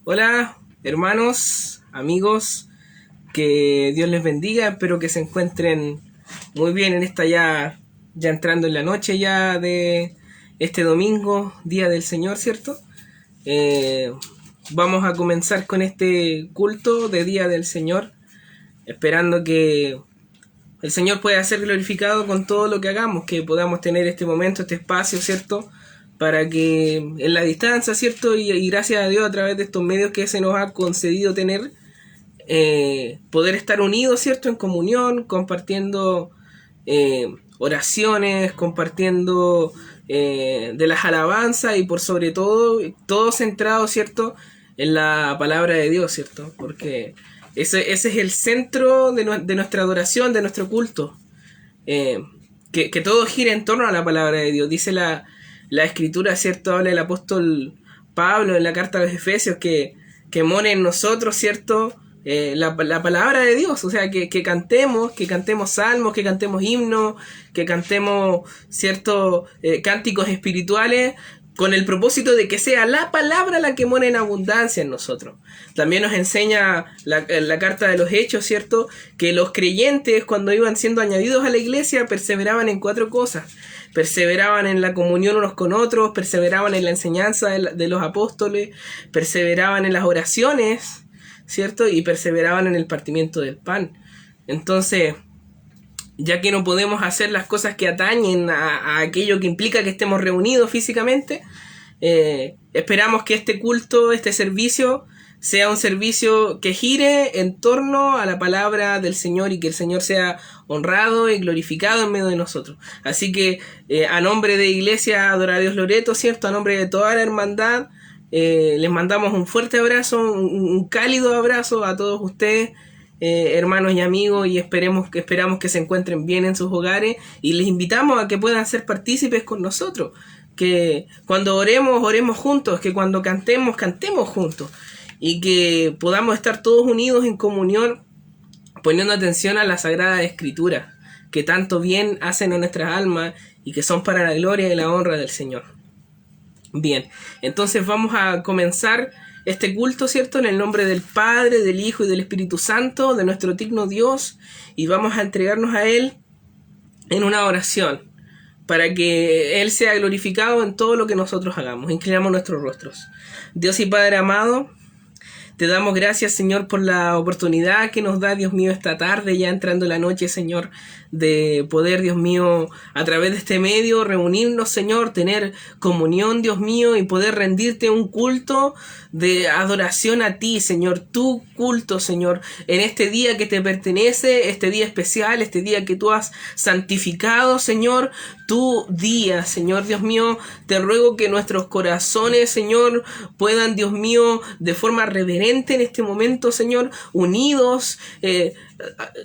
Hola, hermanos, amigos, que Dios les bendiga. Espero que se encuentren muy bien en esta ya entrando en la noche ya de este domingo, Día del Señor, ¿cierto? Eh, Vamos a comenzar con este culto de Día del Señor, esperando que el Señor pueda ser glorificado con todo lo que hagamos, que podamos tener este momento, este espacio, ¿cierto? Para que en la distancia, ¿cierto? Y gracias a Dios a través de estos medios que se nos ha concedido tener, poder estar unidos, ¿cierto? En comunión, compartiendo oraciones, compartiendo de las alabanzas y por sobre todo centrado, ¿cierto? En la palabra de Dios, ¿cierto? Porque ese es el centro de nuestra adoración, de nuestro culto. Eh, que todo gira en torno a la palabra de Dios. Dice la escritura, ¿cierto? Habla el apóstol Pablo en la carta a los Efesios que more en nosotros, ¿cierto? La palabra de Dios, o sea, que cantemos salmos, que cantemos himnos, que cantemos, ¿cierto? Cánticos espirituales, con el propósito de que sea la palabra la que mora en abundancia en nosotros. También nos enseña la carta de los Hechos, ¿cierto? Que los creyentes, cuando iban siendo añadidos a la iglesia, perseveraban en 4 cosas. Perseveraban en la comunión unos con otros, perseveraban en la enseñanza de los apóstoles, perseveraban en las oraciones, ¿cierto? Y perseveraban en el partimiento del pan. Entonces, ya que no podemos hacer las cosas que atañen a aquello que implica que estemos reunidos físicamente, esperamos que este culto, este servicio, sea un servicio que gire en torno a la palabra del Señor y que el Señor sea honrado y glorificado en medio de nosotros. Así que a nombre de Iglesia Adora a Dios Loreto, ¿cierto? A nombre de toda la hermandad, les mandamos un fuerte abrazo, un cálido abrazo a todos ustedes, hermanos y amigos, y esperamos que se encuentren bien en sus hogares, y les invitamos a que puedan ser partícipes con nosotros, que cuando oremos juntos, que cuando cantemos juntos, y que podamos estar todos unidos en comunión, poniendo atención a la Sagrada Escritura, que tanto bien hacen a nuestras almas y que son para la gloria y la honra del Señor. Bien, entonces vamos a comenzar este culto, ¿cierto? En el nombre del Padre, del Hijo y del Espíritu Santo, de nuestro digno Dios, y vamos a entregarnos a Él en una oración, para que Él sea glorificado en todo lo que nosotros hagamos. Inclinamos nuestros rostros. Dios y Padre amado, te damos gracias, Señor, por la oportunidad que nos da, Dios mío, esta tarde, ya entrando la noche, Señor, de poder, Dios mío, a través de este medio, reunirnos, Señor, tener comunión, Dios mío, y poder rendirte un culto de adoración a ti, Señor, tu culto, Señor, en este día que te pertenece, este día especial, este día que tú has santificado, Señor, tu día, Señor, Dios mío, te ruego que nuestros corazones, Señor, puedan, Dios mío, de forma reverente en este momento, Señor, unidos,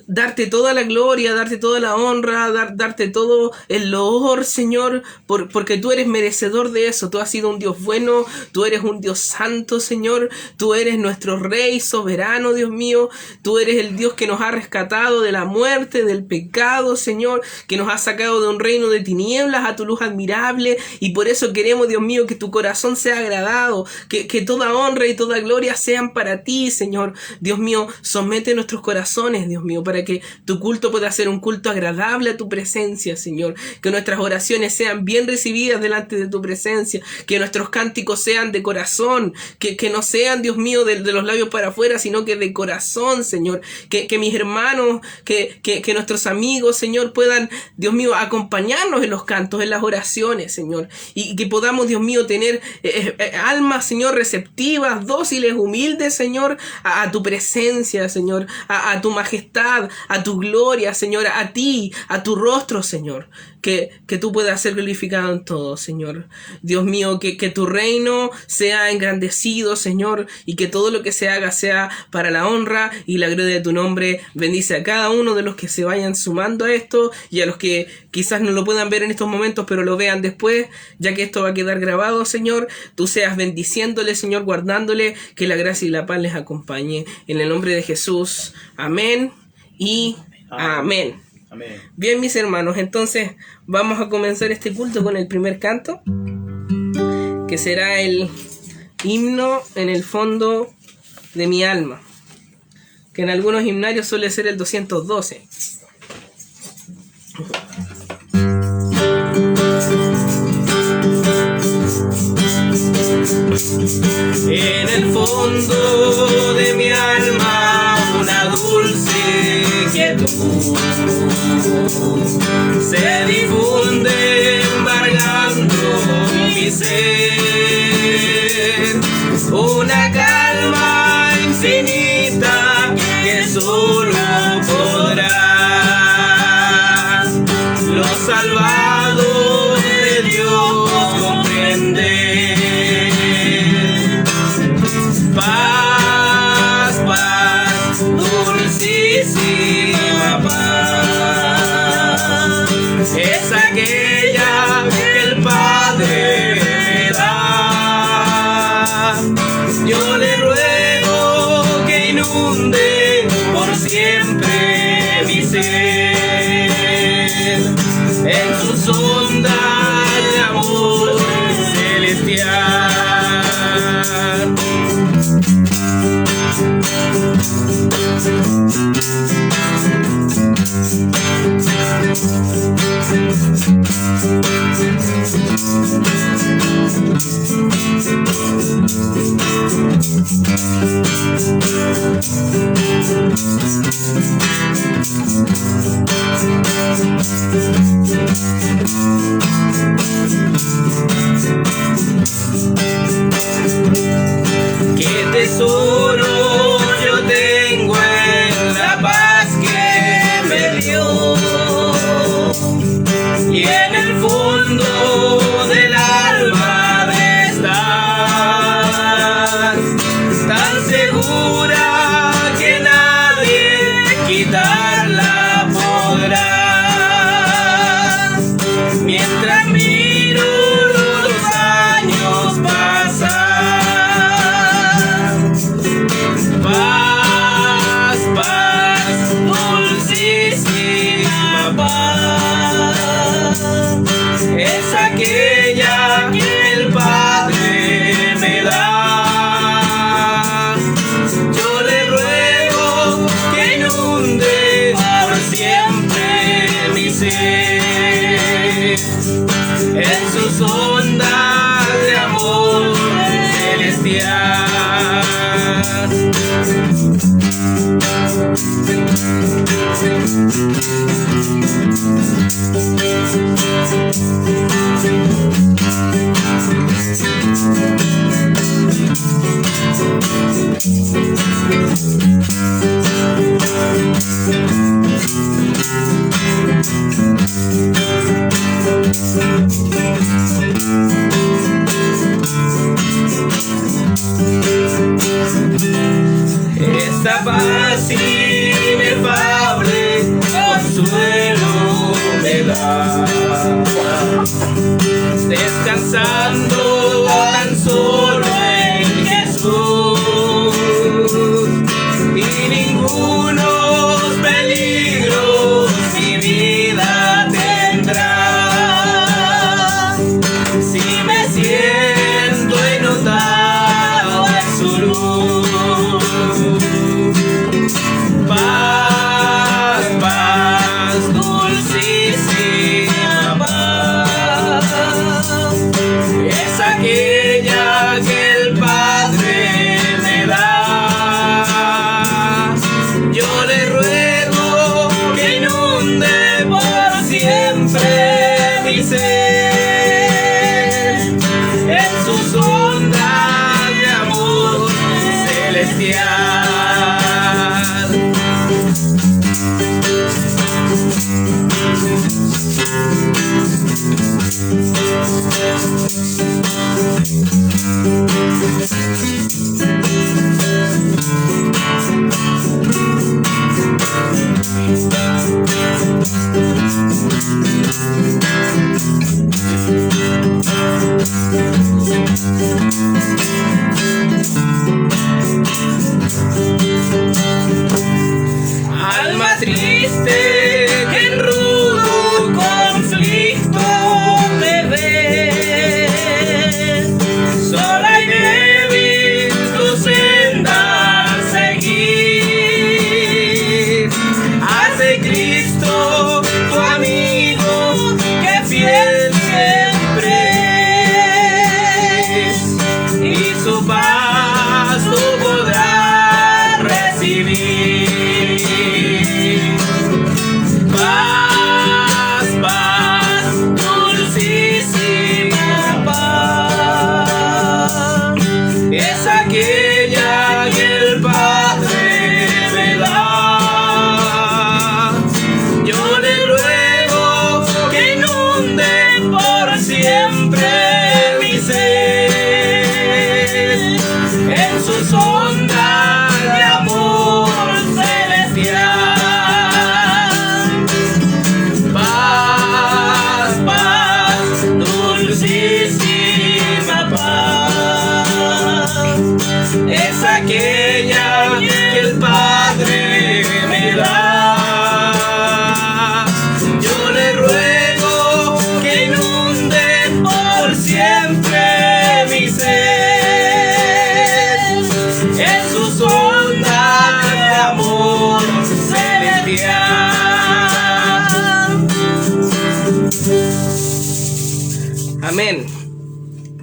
darte toda la gloria, darte toda la honra, darte todo el loor, Señor, porque tú eres merecedor de eso. Tú has sido un Dios bueno, tú eres un Dios santo, Señor, tú eres nuestro Rey soberano, Dios mío, tú eres el Dios que nos ha rescatado de la muerte, del pecado, Señor, que nos ha sacado de un reino de tinieblas a tu luz admirable, y por eso queremos, Dios mío, que tu corazón sea agradado, que toda honra y toda gloria sean para ti, Señor. Dios mío, somete nuestros corazones, Dios mío, para que tu culto pueda ser un culto agradable a tu presencia, Señor. Que nuestras oraciones sean bien recibidas delante de tu presencia. Que nuestros cánticos sean de corazón. Que no sean, Dios mío, de los labios para afuera, sino que de corazón, Señor. Que mis hermanos, que nuestros amigos, Señor, puedan, Dios mío, acompañarnos en los cantos, en las oraciones, Señor. Y que podamos, Dios mío, tener almas, Señor, receptivas, dóciles, humildes, Señor, a tu presencia, Señor, a tu majestad, a tu gloria, Señor, a ti, a tu rostro, Señor, que tú puedas ser glorificado en todo, Señor. Dios mío, que tu reino sea engrandecido, Señor, y que todo lo que se haga sea para la honra y la gloria de tu nombre. Bendice a cada uno de los que se vayan sumando a esto, y a los que quizás no lo puedan ver en estos momentos, pero lo vean después, ya que esto va a quedar grabado, Señor. Tú seas bendiciéndole, Señor, guardándole, que la gracia y la paz les acompañe. En el nombre de Jesús. Amén y amén. Amén. Bien, mis hermanos, entonces vamos a comenzar este culto con el primer canto, que será el himno en el fondo de mi alma, que en algunos himnarios suele ser el 212. En el fondo de mi alma una dulce quietud se difunde embargando mi ser, una calma infinita que solo podrá los salvados de Dios comprender. Paz, paz, dulcísima paz, es aquella que el Padre me da. Yo le ruego que inunde por siempre mi ser en sus ondas de amor celestial. Qué tesoro yo tengo en la paz que me dio, y en el fondo del alma de estar tan segura que nadie quitarla podrá. Mientras miro los años pasar, paz, paz, dulcísima paz, es aquella que el Padre me da. Yo le ruego que inunde por siempre mi ser en sus ondas de amor celestial. Esta paz inefable consuelo me da, descansando tan solo en Jesús, y ningunos peligros mi vida tendrá. Si me siento inundado en su luz, paz, paz, dulcísima paz, es su paz tú podrás recibir. Paz, paz, dulcísima paz, es aquella que el Padre me da. Yo le ruego que inunde por siempre mi ser en sus ondas de amor celestial. Paz, paz, dulcísima paz, es aquella que el Padre me da. Yo le ruego que inunde por siempre mi ser en sus ondas de amor celestial. Amén.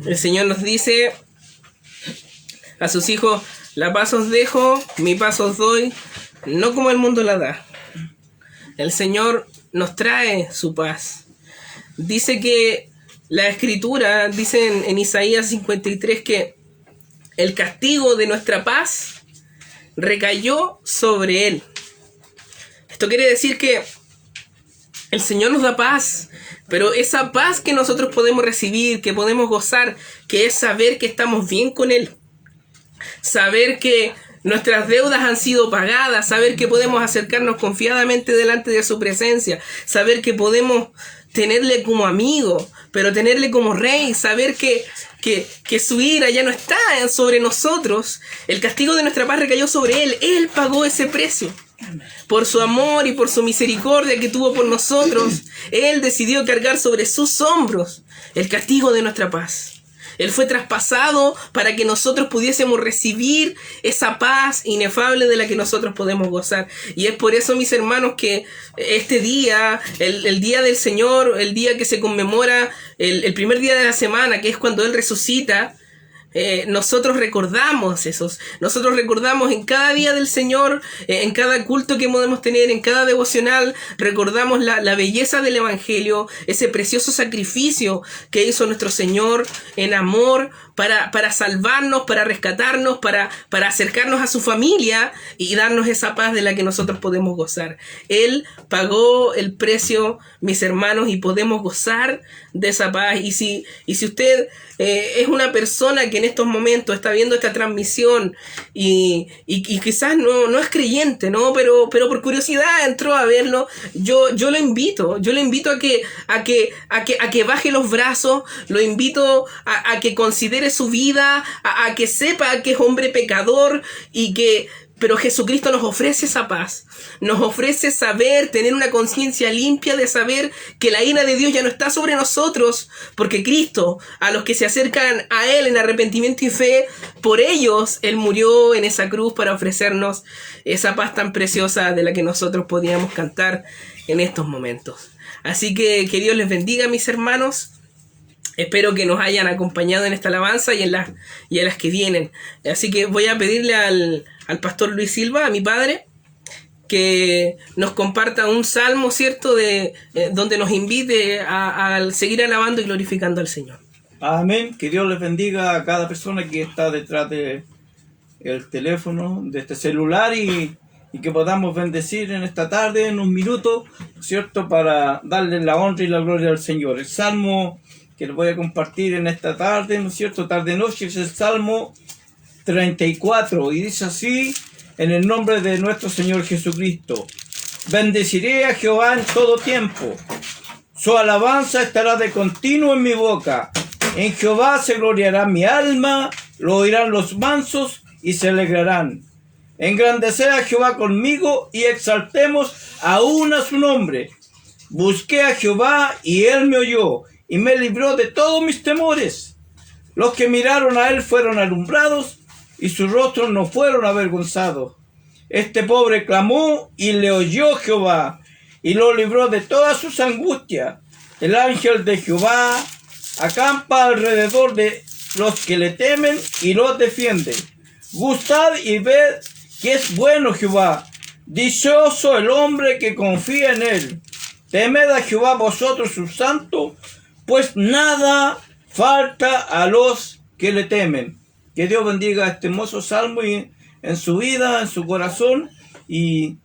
El Señor nos dice a sus hijos: la paz os dejo, mi paz os doy, no como el mundo la da. El Señor nos trae su paz. Dice que la Escritura, dice en Isaías 53, que el castigo de nuestra paz recayó sobre Él. Esto quiere decir que el Señor nos da paz, pero esa paz que nosotros podemos recibir, que podemos gozar, que es saber que estamos bien con Él, saber que nuestras deudas han sido pagadas, saber que podemos acercarnos confiadamente delante de su presencia, saber que podemos tenerle como amigo, pero tenerle como rey, saber que su ira ya no está sobre nosotros. El castigo de nuestra paz recayó sobre Él. Él pagó ese precio. Por su amor y por su misericordia que tuvo por nosotros, Él decidió cargar sobre sus hombros el castigo de nuestra paz. Él fue traspasado para que nosotros pudiésemos recibir esa paz inefable de la que nosotros podemos gozar. Y es por eso, mis hermanos, que este día, el día del Señor, el día que se conmemora, el primer día de la semana, que es cuando Él resucita, nosotros recordamos nosotros recordamos en cada día del Señor, en cada culto que podemos tener, en cada devocional, recordamos la belleza del Evangelio, ese precioso sacrificio que hizo nuestro Señor en amor para salvarnos, para rescatarnos, para acercarnos a su familia y darnos esa paz de la que nosotros podemos gozar. Él pagó el precio, mis hermanos, y podemos gozar de esa paz. Y si usted es una persona que en estos momentos está viendo esta transmisión y quizás no es creyente, ¿no? Pero por curiosidad entró a verlo, yo lo invito a que baje los brazos, lo invito a que considere su vida, a que sepa que es hombre pecador pero Jesucristo nos ofrece esa paz, nos ofrece saber, tener una conciencia limpia de saber que la ira de Dios ya no está sobre nosotros, porque Cristo, a los que se acercan a Él en arrepentimiento y fe, por ellos Él murió en esa cruz para ofrecernos esa paz tan preciosa de la que nosotros podíamos cantar en estos momentos. Así que Dios les bendiga, mis hermanos. Espero que nos hayan acompañado en esta alabanza y en las que vienen. Así que voy a pedirle al pastor Luis Silva, a mi padre, que nos comparta un salmo, ¿cierto?, donde nos invite a seguir alabando y glorificando al Señor. Amén. Que Dios les bendiga a cada persona que está detrás del teléfono, de este celular, y que podamos bendecir en esta tarde, en un minuto, ¿cierto?, para darle la honra y la gloria al Señor. El salmo que les voy a compartir en esta tarde, ¿no es cierto?, tarde-noche, es el Salmo 34, y dice así: en el nombre de nuestro Señor Jesucristo, bendeciré a Jehová en todo tiempo, su alabanza estará de continuo en mi boca. En Jehová se gloriará mi alma, lo oirán los mansos y se alegrarán. Engrandeced a Jehová conmigo y exaltemos aún a su nombre. Busqué a Jehová y él me oyó y me libró de todos mis temores. Los que miraron a él fueron alumbrados y sus rostros no fueron avergonzados. Este pobre clamó y le oyó Jehová y lo libró de todas sus angustias. El ángel de Jehová acampa alrededor de los que le temen y los defienden. Gustad y ved que es bueno Jehová. Dichoso el hombre que confía en él. Temed a Jehová vosotros sus santos, pues nada falta a los que le temen. Que Dios bendiga este hermoso salmo y en su vida, en su corazón, y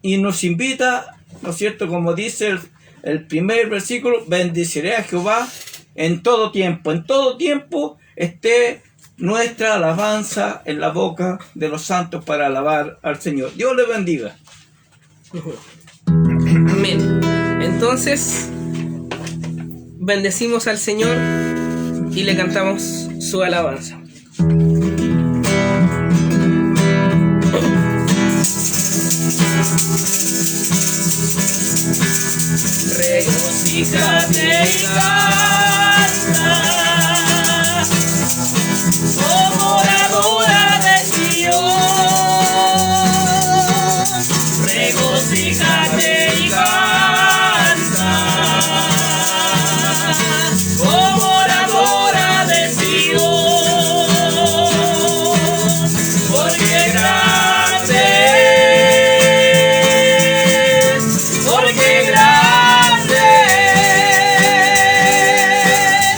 nos invita, ¿no es cierto? Como dice el primer versículo, bendeciré a Jehová en todo tiempo. En todo tiempo esté nuestra alabanza en la boca de los santos para alabar al Señor. Dios le bendiga. Amén. Entonces, bendecimos al Señor y le cantamos su alabanza. Regocíjate y canta, oh moradora de Sion. Regocíjate y canta, oh moradora de Sion, porque grande es, porque grande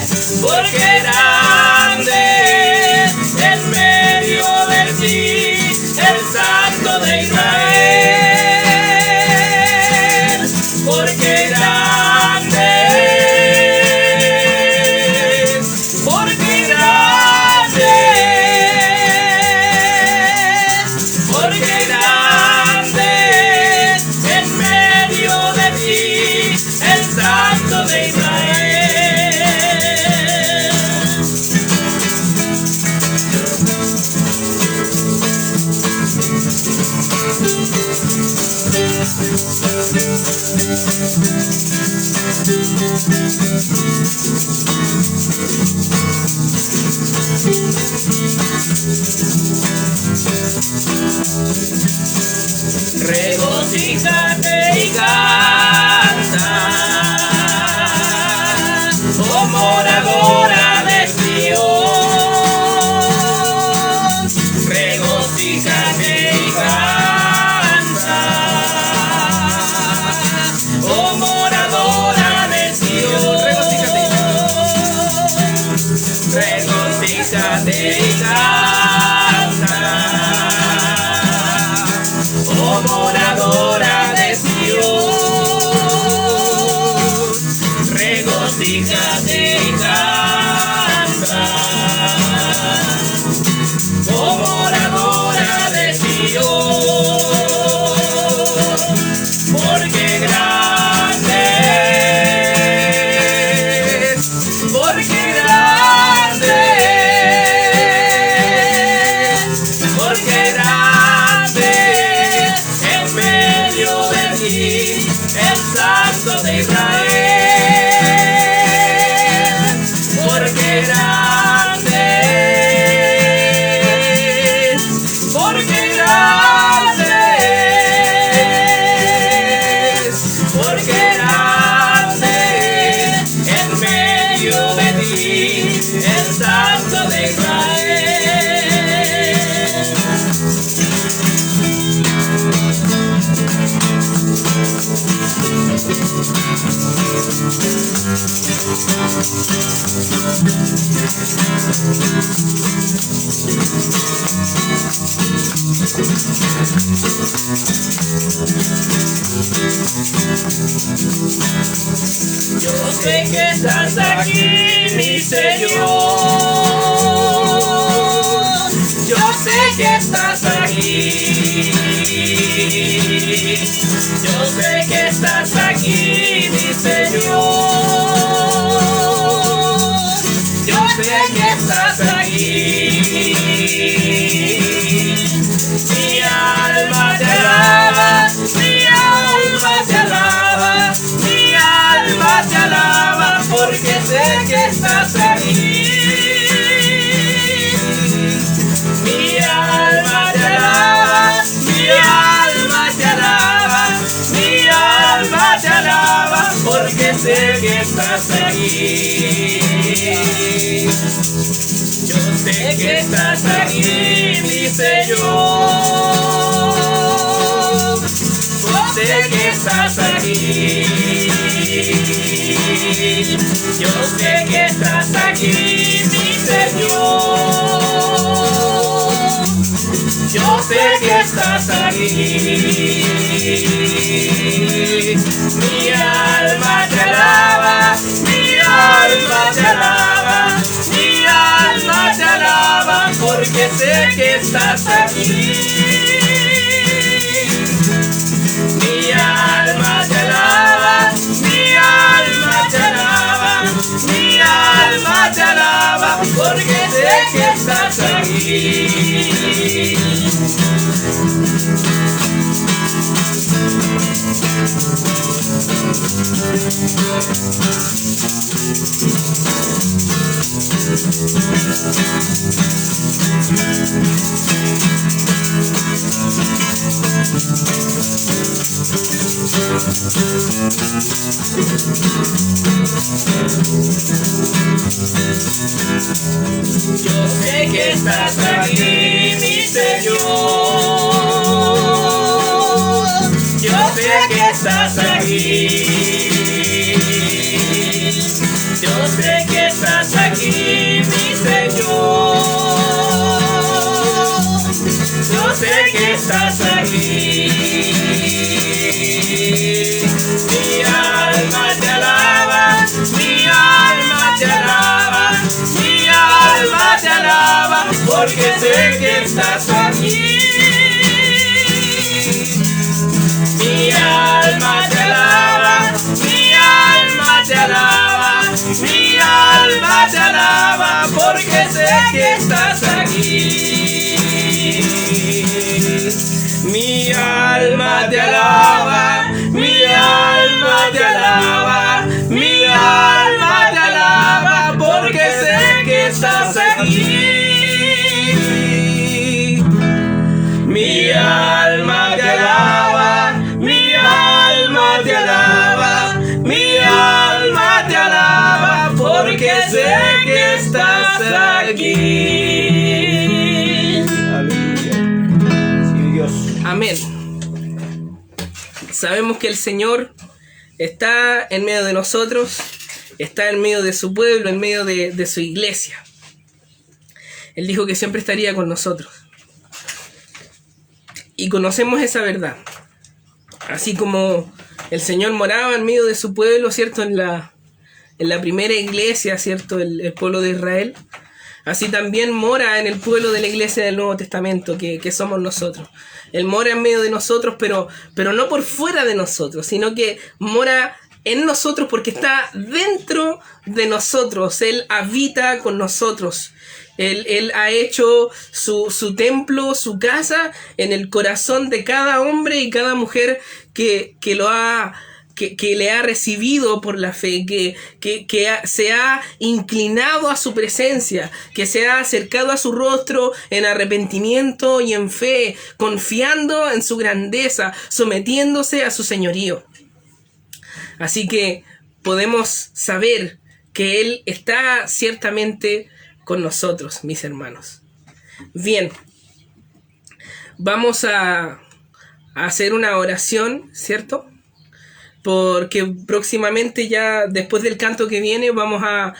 es, porque grande es en medio de ti el Santo de Israel. Porque grande es, porque grande es, porque grande es en medio de ti el Santo de Israel. Regocíjate y canta, oh moradora de Sion. Regocíjate y canta, oh moradora de Sion. Regocíjate y canta, oh moradora de Sion. Regocíjate y canta, oh moradora de Sion, porque grande es, porque grande es, porque grande es en medio de ti el Santo de Israel. Porque grande es, porque grande es, porque grande en medio de ti el Santo de Israel. Yo sé que estás aquí, mi Señor. Yo sé que estás aquí. Yo sé que estás aquí, mi Señor. Yo sé que estás aquí. Mi alma te alaba, mi alma te alaba, mi alma te alaba, porque sé que estás aquí. Mi alma te alaba, mi alma te alaba, mi alma te alaba, porque sé que estás aquí. sé que estás aquí, mi Señor. Yo sé que estás aquí. Yo sé que estás aquí, mi Señor. Yo sé que estás aquí. Mi alma te alaba, mi alma te alaba, mi alma te alaba, porque sé que estás aquí. Mi alma te alaba, mi alma te alaba, mi alma te alaba, porque sé que estás aquí. Yo sé que estás aquí, mi Señor. Yo sé que estás aquí. Yo sé que estás aquí, mi Señor. Yo sé que estás aquí. Mi alma te alaba, mi alma te alaba, mi alma te alaba, porque sé que estás aquí. Mi alma te alaba, mi alma te alaba, mi alma te alaba, porque sé que estás aquí. Mi alma te alaba, mi alma te alaba, mi alma te alaba, porque sé que estás aquí. Mi alma te alaba, mi alma te alaba, mi alma te alaba, porque sé que estás aquí. Amén. Sabemos que el Señor está en medio de nosotros, está en medio de su pueblo, en medio de su iglesia. Él dijo que siempre estaría con nosotros. Y conocemos esa verdad. Así como el Señor moraba en medio de su pueblo, ¿cierto? En la primera iglesia, ¿cierto? El pueblo de Israel. Así también mora en el pueblo de la iglesia del Nuevo Testamento, que somos nosotros. Él mora en medio de nosotros, pero no por fuera de nosotros, sino que mora en nosotros porque está dentro de nosotros. Él habita con nosotros. Él ha hecho su templo, su casa, en el corazón de cada hombre y cada mujer que le ha recibido por la fe, que se ha inclinado a su presencia, que se ha acercado a su rostro en arrepentimiento y en fe, confiando en su grandeza, sometiéndose a su señorío. Así que podemos saber que Él está ciertamente con nosotros, mis hermanos. Bien, vamos a hacer una oración, ¿cierto? Porque próximamente, ya después del canto que viene, vamos a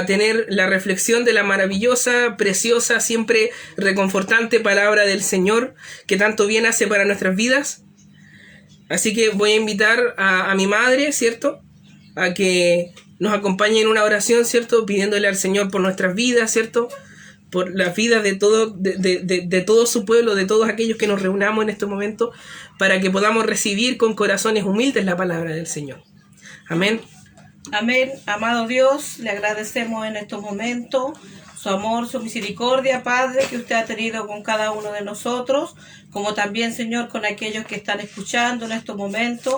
tener la reflexión de la maravillosa, preciosa, siempre reconfortante palabra del Señor, que tanto bien hace para nuestras vidas. Así que voy a invitar a mi madre, ¿cierto?, a que nos acompañe en una oración, ¿cierto?, pidiéndole al Señor por nuestras vidas, ¿cierto?, por las vidas de todo su pueblo, de todos aquellos que nos reunamos en este momento, para que podamos recibir con corazones humildes la palabra del Señor. Amén. Amén. Amado Dios, le agradecemos en estos momentos su amor, su misericordia, Padre, que usted ha tenido con cada uno de nosotros, como también, Señor, con aquellos que están escuchando en estos momentos.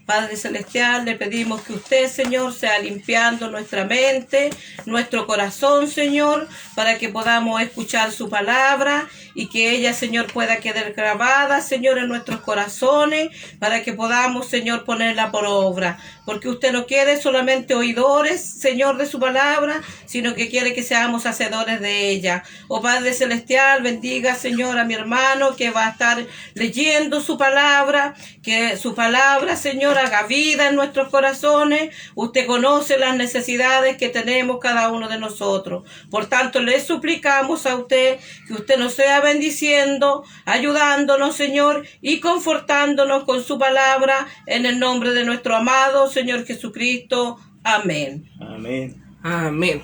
Padre Celestial, le pedimos que usted, Señor, sea limpiando nuestra mente, nuestro corazón, Señor, para que podamos escuchar su palabra y que ella, Señor, pueda quedar grabada, Señor, en nuestros corazones, para que podamos, Señor, ponerla por obra. Porque usted no quiere solamente oidores, Señor, de su palabra, sino que quiere que seamos hacedores de ella. Oh Padre Celestial, bendiga, Señor, a mi hermano que va a estar leyendo su palabra, que su palabra, Señor, haga vida en nuestros corazones. Usted conoce las necesidades que tenemos cada uno de nosotros. Por tanto, le suplicamos a usted que usted nos sea bendiciendo, ayudándonos, Señor, y confortándonos con su palabra, en el nombre de nuestro amado Señor Jesucristo. Amén. Amén. Amén.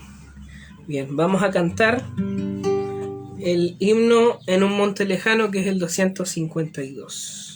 Bien, vamos a cantar el himno En un monte lejano, que es el 252.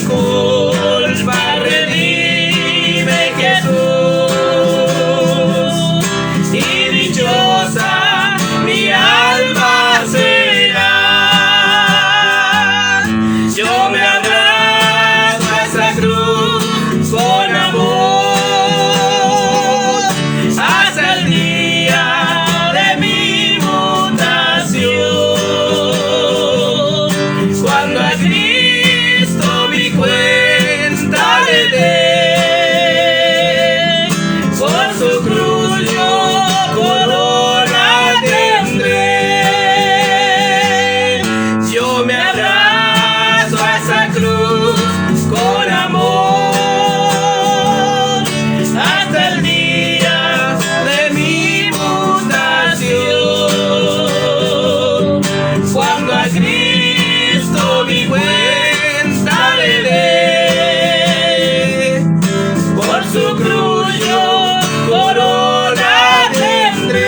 culpa redime que mi cuenta le dé. Por su cruz yo corona tendré.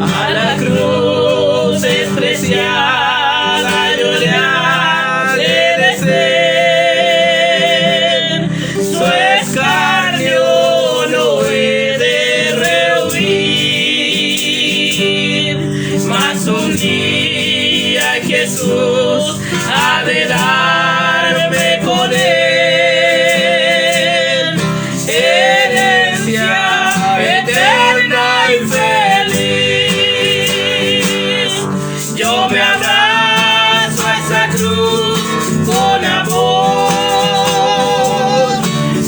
A la cruz despreciada yo le haré descender, su escarnio no he de rehuir, mas un día Jesús ha de darme con él herencia eterna y feliz. Yo me abrazo a esa cruz con amor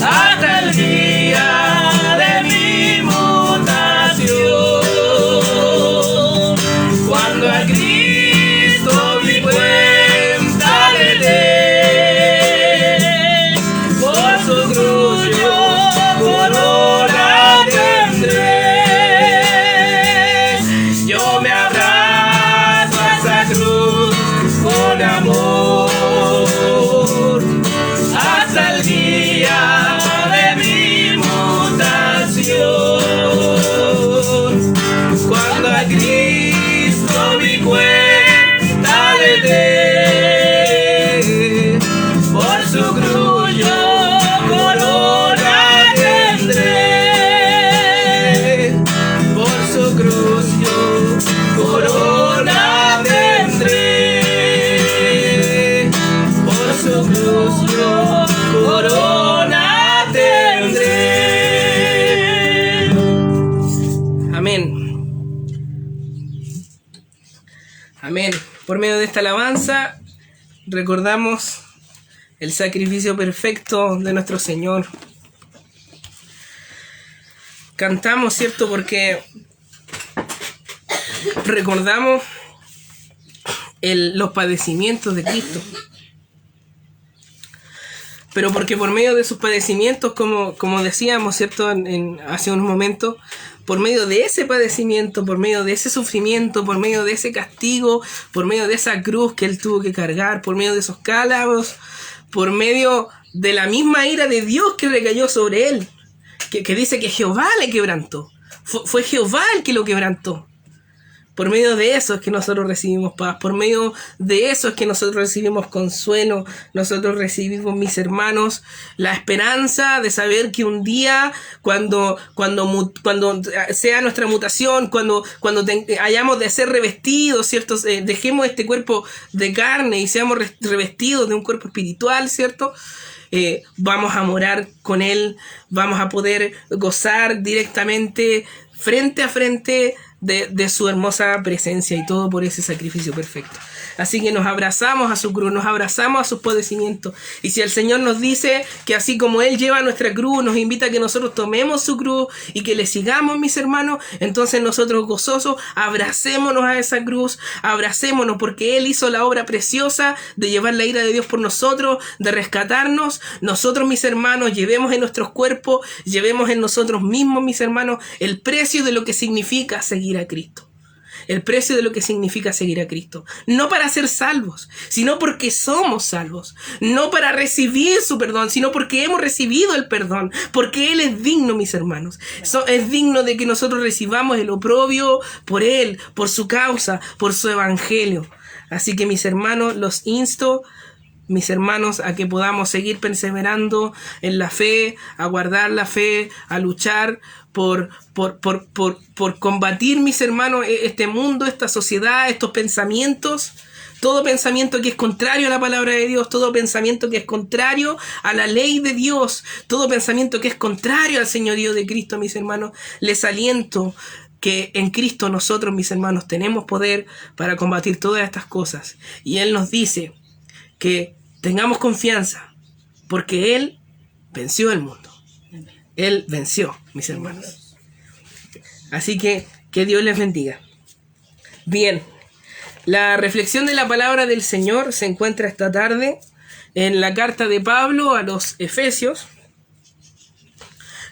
hasta el día de mi mutación, cuando a Cristo mi cuenta le dé. Por su cruz yo corona tendré. Yo me abrazo a esa cruz con amor hasta el día de mi mutación, cuando a Cristo mi cuenta le dé. Por su cruz yo corona tendré. Por su cruz yo corona tendré. Por su cruz yo corona tendré. Amén. Amén. Por medio de esta alabanza recordamos el sacrificio perfecto de nuestro Señor. Cantamos, ¿cierto? Porque recordamos los padecimientos de Cristo. Pero porque por medio de sus padecimientos, como decíamos, ¿cierto? Hace unos momentos, por medio de ese padecimiento, por medio de ese sufrimiento, por medio de ese castigo, por medio de esa cruz que Él tuvo que cargar, por medio de esos clavos, por medio de la misma ira de Dios que recayó sobre Él, que dice que Jehová le quebrantó. Fue Jehová el que lo quebrantó. Por medio de eso es que nosotros recibimos paz. Por medio de eso es que nosotros recibimos consuelo. Nosotros recibimos, mis hermanos, la esperanza de saber que un día, cuando sea nuestra mutación, cuando hayamos de ser revestidos, ¿cierto? Dejemos este cuerpo de carne y seamos revestidos de un cuerpo espiritual, ¿cierto? Vamos a morar con Él. Vamos a poder gozar directamente, frente a frente, de su hermosa presencia, y todo por ese sacrificio perfecto. Así que nos abrazamos a su cruz, nos abrazamos a sus padecimientos. Y si el Señor nos dice que así como Él lleva nuestra cruz, nos invita a que nosotros tomemos su cruz y que le sigamos, mis hermanos, entonces nosotros gozosos abracémonos a esa cruz, abracémonos, porque Él hizo la obra preciosa de llevar la ira de Dios por nosotros, de rescatarnos. Nosotros, mis hermanos, llevemos en nuestros cuerpos, llevemos en nosotros mismos, mis hermanos, el precio de lo que significa seguir a Cristo. El precio de lo que significa seguir a Cristo. No para ser salvos, sino porque somos salvos. No para recibir su perdón, sino porque hemos recibido el perdón. Porque Él es digno, mis hermanos. Es digno de que nosotros recibamos el oprobio por Él, por su causa, por su evangelio. Así que, mis hermanos, los insto, mis hermanos, a que podamos seguir perseverando en la fe, a guardar la fe, a luchar por combatir, mis hermanos, este mundo, esta sociedad, estos pensamientos. Todo pensamiento que es contrario a la palabra de Dios, todo pensamiento que es contrario a la ley de Dios, todo pensamiento que es contrario al señorío de Cristo, mis hermanos, les aliento que en Cristo nosotros, mis hermanos, tenemos poder para combatir todas estas cosas. Y Él nos dice que tengamos confianza, porque Él venció al mundo. Él venció, mis hermanos. Así que Dios les bendiga. Bien, la reflexión de la palabra del Señor se encuentra esta tarde en la carta de Pablo a los Efesios.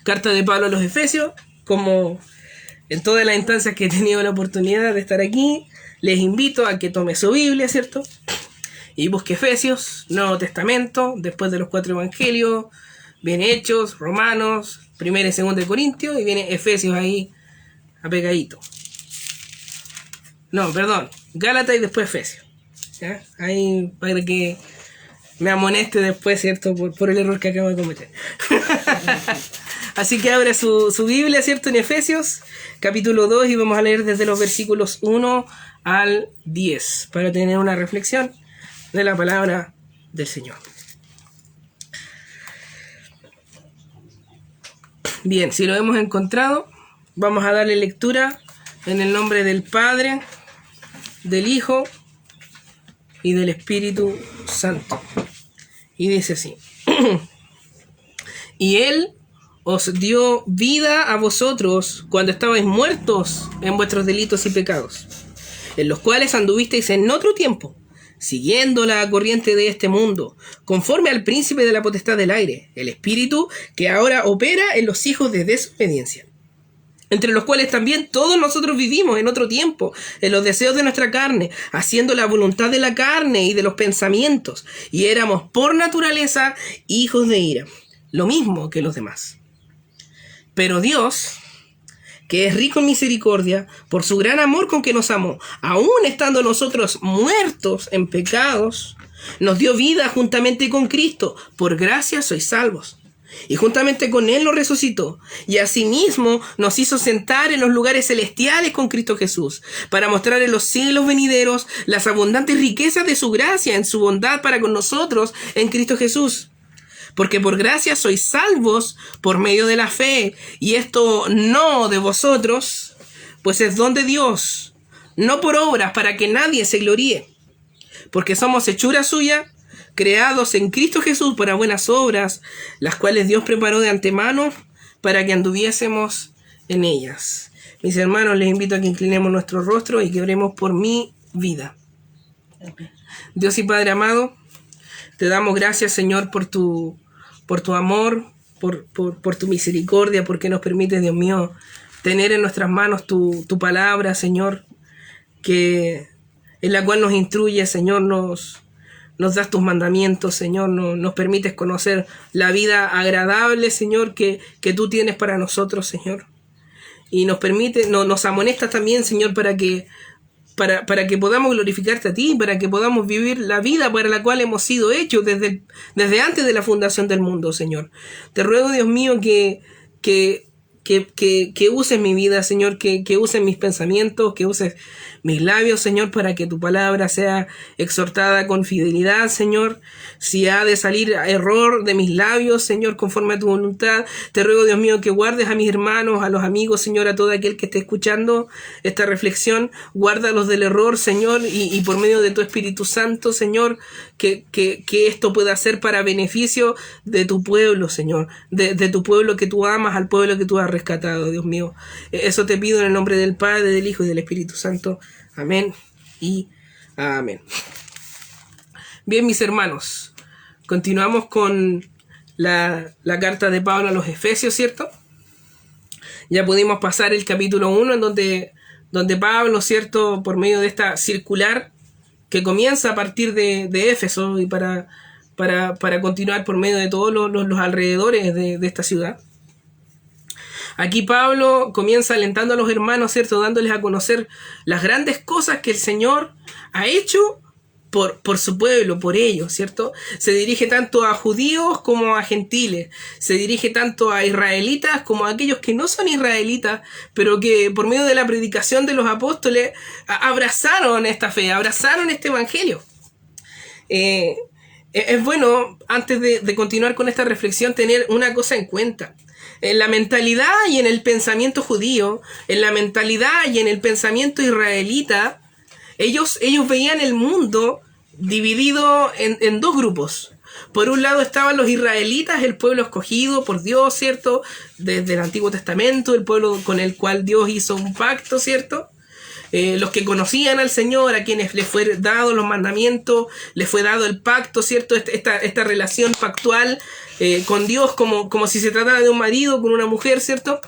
Carta de Pablo a los Efesios, como en todas las instancias que he tenido la oportunidad de estar aquí, les invito a que tome su Biblia, ¿cierto? Y busque Efesios, Nuevo Testamento, después de los 4 evangelios, viene Hechos, Romanos, 1 y 2 de Corintios, y viene Efesios ahí, apegadito. No, perdón, Gálatas y después Efesios. ¿Ya? Ahí para que me amoneste después, ¿cierto? Por el error que acabo de cometer. Así que abra su Biblia, ¿cierto? En Efesios, capítulo 2, y vamos a leer desde los versículos 1 al 10, para tener una reflexión de la palabra del Señor. Bien, si lo hemos encontrado, vamos a darle lectura en el nombre del Padre, del Hijo y del Espíritu Santo. Y dice así: y Él os dio vida a vosotros cuando estabais muertos en vuestros delitos y pecados, en los cuales anduvisteis en otro tiempo, siguiendo la corriente de este mundo, conforme al príncipe de la potestad del aire, el espíritu que ahora opera en los hijos de desobediencia, entre los cuales también todos nosotros vivimos en otro tiempo, en los deseos de nuestra carne, haciendo la voluntad de la carne y de los pensamientos, y éramos por naturaleza hijos de ira, lo mismo que los demás. Pero Dios, que es rico en misericordia, por su gran amor con que nos amó, aun estando nosotros muertos en pecados, nos dio vida juntamente con Cristo. Por gracia sois salvos. Y juntamente con Él nos resucitó, y asimismo nos hizo sentar en los lugares celestiales con Cristo Jesús, para mostrar en los siglos venideros las abundantes riquezas de su gracia en su bondad para con nosotros en Cristo Jesús. Porque por gracia sois salvos por medio de la fe, y esto no de vosotros, pues es don de Dios, no por obras, para que nadie se gloríe. Porque somos hechura suya, creados en Cristo Jesús para buenas obras, las cuales Dios preparó de antemano para que anduviésemos en ellas. Mis hermanos, les invito a que inclinemos nuestro rostro y que oremos por mi vida. Dios y Padre amado, te damos gracias, Señor, por tu amor, por tu misericordia, porque nos permites, Dios mío, tener en nuestras manos tu palabra, Señor, en la cual nos instruye, Señor, nos das tus mandamientos, Señor, nos permites conocer la vida agradable, Señor, que tú tienes para nosotros, Señor. Y nos amonestas también, Señor, para que podamos glorificarte a ti, para que podamos vivir la vida para la cual hemos sido hechos desde antes de la fundación del mundo, Señor. Te ruego, Dios mío, que uses mi vida, Señor, que uses mis pensamientos, que uses mis labios, Señor, para que tu palabra sea exhortada con fidelidad, Señor. Si ha de salir error de mis labios, Señor, conforme a tu voluntad, te ruego, Dios mío, que guardes a mis hermanos, a los amigos, Señor, a todo aquel que esté escuchando esta reflexión, guárdalos del error, Señor, y por medio de tu Espíritu Santo, Señor, que esto pueda ser para beneficio de tu pueblo, Señor, de tu pueblo que tú amas, al pueblo que tú has rescatado, Dios mío. Eso te pido en el nombre del Padre, del Hijo y del Espíritu Santo. Amén y amén. Bien, mis hermanos, continuamos con la carta de Pablo a los Efesios, ¿cierto? Ya pudimos pasar el capítulo 1, en donde Pablo, ¿cierto?, por medio de esta circular que comienza a partir de Éfeso y para continuar por medio de todos los alrededores de esta ciudad. Aquí Pablo comienza alentando a los hermanos, ¿cierto?, dándoles a conocer las grandes cosas que el Señor ha hecho por su pueblo, por ellos, ¿cierto? Se dirige tanto a judíos como a gentiles, se dirige tanto a israelitas como a aquellos que no son israelitas, pero que por medio de la predicación de los apóstoles abrazaron esta fe, abrazaron este evangelio. Es bueno, antes de continuar con esta reflexión, tener una cosa en cuenta. En la mentalidad y en el pensamiento judío, en la mentalidad y en el pensamiento israelita, ellos veían el mundo dividido en dos grupos. Por un lado estaban los israelitas, el pueblo escogido por Dios, ¿cierto? Desde el Antiguo Testamento, el pueblo con el cual Dios hizo un pacto, ¿cierto? Los que conocían al Señor, a quienes les fue dado los mandamientos, les fue dado el pacto, ¿cierto? Esta relación pactual con Dios, como si se tratara de un marido con una mujer, ¿cierto?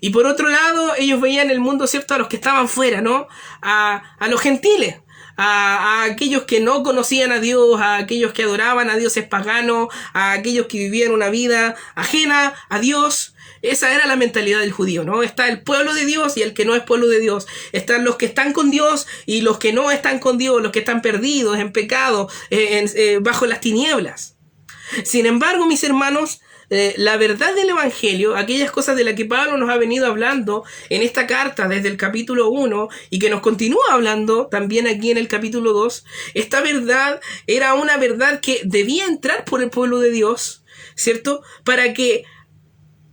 Y por otro lado, ellos veían el mundo, ¿cierto? A los que estaban fuera, ¿no? A los gentiles. A aquellos que no conocían a Dios, a aquellos que adoraban a dioses paganos, a aquellos que vivían una vida ajena a Dios. Esa era la mentalidad del judío, ¿no? Está el pueblo de Dios y el que no es pueblo de Dios. Están los que están con Dios y los que no están con Dios, los que están perdidos en pecado, bajo las tinieblas. Sin embargo, mis hermanos, la verdad del Evangelio, aquellas cosas de las que Pablo nos ha venido hablando en esta carta desde el capítulo 1 y que nos continúa hablando también aquí en el capítulo 2, esta verdad era una verdad que debía entrar por el pueblo de Dios, ¿cierto? Para que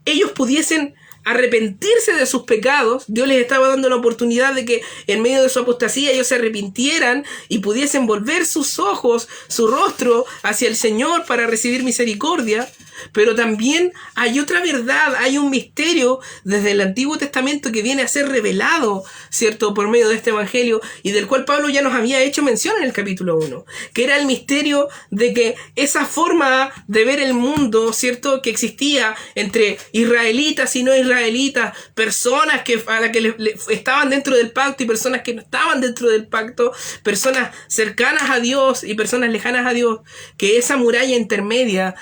ellos pudiesen arrepentirse de sus pecados. Dios les estaba dando la oportunidad de que en medio de su apostasía ellos se arrepintieran y pudiesen volver sus ojos, su rostro hacia el Señor para recibir misericordia. Pero también hay otra verdad, hay un misterio desde el Antiguo Testamento que viene a ser revelado, ¿cierto?, por medio de este Evangelio, y del cual Pablo ya nos había hecho mención en el capítulo 1, que era el misterio de que esa forma de ver el mundo, ¿cierto?, que existía entre israelitas y no israelitas, personas a las que estaban dentro del pacto y personas que no estaban dentro del pacto, personas cercanas a Dios y personas lejanas a Dios, que esa muralla intermedia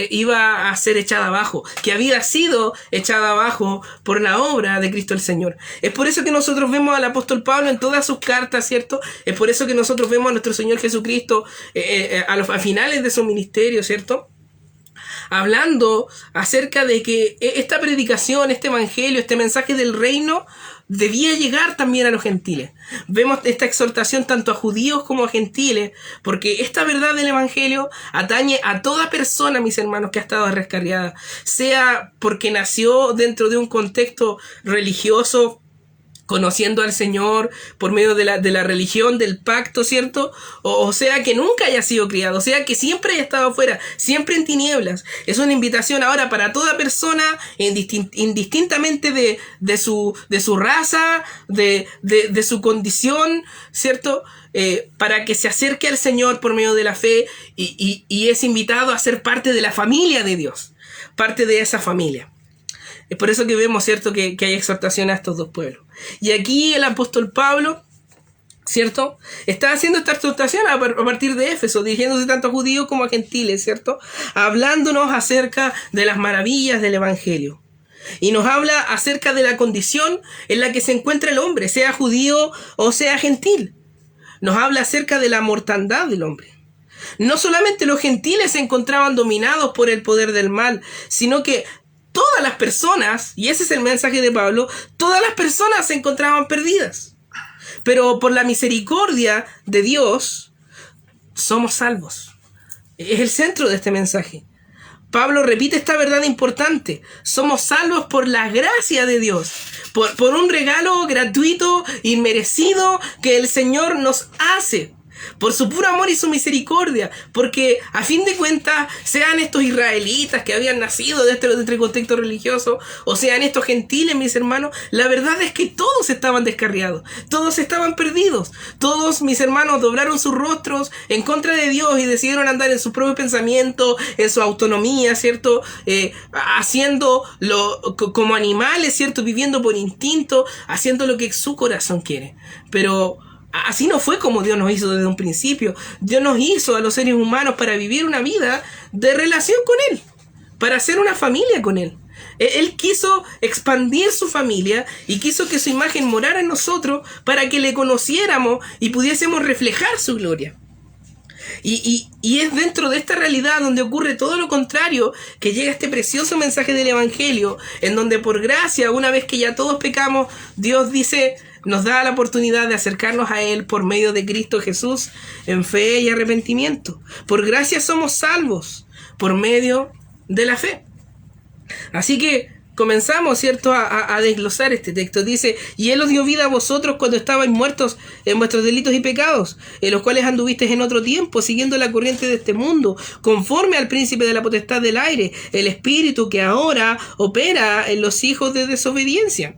iba a ser echada abajo, que había sido echada abajo por la obra de Cristo el Señor. Es por eso que nosotros vemos al apóstol Pablo en todas sus cartas, ¿cierto? Es por eso que nosotros vemos a nuestro Señor Jesucristo a finales de su ministerio, ¿cierto?, hablando acerca de que esta predicación, este evangelio, este mensaje del reino debía llegar también a los gentiles. Vemos esta exhortación tanto a judíos como a gentiles, porque esta verdad del evangelio atañe a toda persona, mis hermanos, que ha estado rescarriada, sea porque nació dentro de un contexto religioso, conociendo al Señor por medio de la religión, del pacto, ¿cierto? O sea que nunca haya sido criado, o sea que siempre haya estado afuera, siempre en tinieblas. Es una invitación ahora para toda persona, indistintamente de su raza, de su condición, ¿cierto?, para que se acerque al Señor por medio de la fe y es invitado a ser parte de la familia de Dios, parte de esa familia. Es por eso que vemos, ¿cierto?, que hay exhortación a estos dos pueblos. Y aquí el apóstol Pablo, ¿cierto?, está haciendo esta exhortación a partir de Éfeso, dirigiéndose tanto a judíos como a gentiles, ¿cierto?, hablándonos acerca de las maravillas del evangelio. Y nos habla acerca de la condición en la que se encuentra el hombre, sea judío o sea gentil. Nos habla acerca de la mortandad del hombre. No solamente los gentiles se encontraban dominados por el poder del mal, sino que todas las personas, y ese es el mensaje de Pablo, todas las personas se encontraban perdidas. Pero por la misericordia de Dios, somos salvos. Es el centro de este mensaje. Pablo repite esta verdad importante. Somos salvos por la gracia de Dios, por un regalo gratuito, inmerecido, que el Señor nos hace. Por su puro amor y su misericordia, porque a fin de cuentas, sean estos israelitas que habían nacido de este contexto religioso, o sean estos gentiles, mis hermanos, la verdad es que todos estaban descarriados, todos estaban perdidos, todos, mis hermanos, doblaron sus rostros en contra de Dios y decidieron andar en su propio pensamiento, en su autonomía, ¿cierto? Haciéndolo como animales, ¿cierto? Viviendo por instinto, haciendo lo que su corazón quiere. Pero así no fue como Dios nos hizo desde un principio. Dios nos hizo a los seres humanos para vivir una vida de relación con Él, para hacer una familia con Él. Él quiso expandir su familia y quiso que su imagen morara en nosotros para que le conociéramos y pudiésemos reflejar su gloria. Y es dentro de esta realidad donde ocurre todo lo contrario, que llega este precioso mensaje del Evangelio, en donde por gracia, una vez que ya todos pecamos, Dios dice, nos da la oportunidad de acercarnos a Él por medio de Cristo Jesús en fe y arrepentimiento. Por gracia somos salvos por medio de la fe. Así que comenzamos, ¿cierto?, a desglosar este texto. Dice, y Él os dio vida a vosotros cuando estabais muertos en vuestros delitos y pecados, en los cuales anduvisteis en otro tiempo, siguiendo la corriente de este mundo, conforme al príncipe de la potestad del aire, el espíritu que ahora opera en los hijos de desobediencia.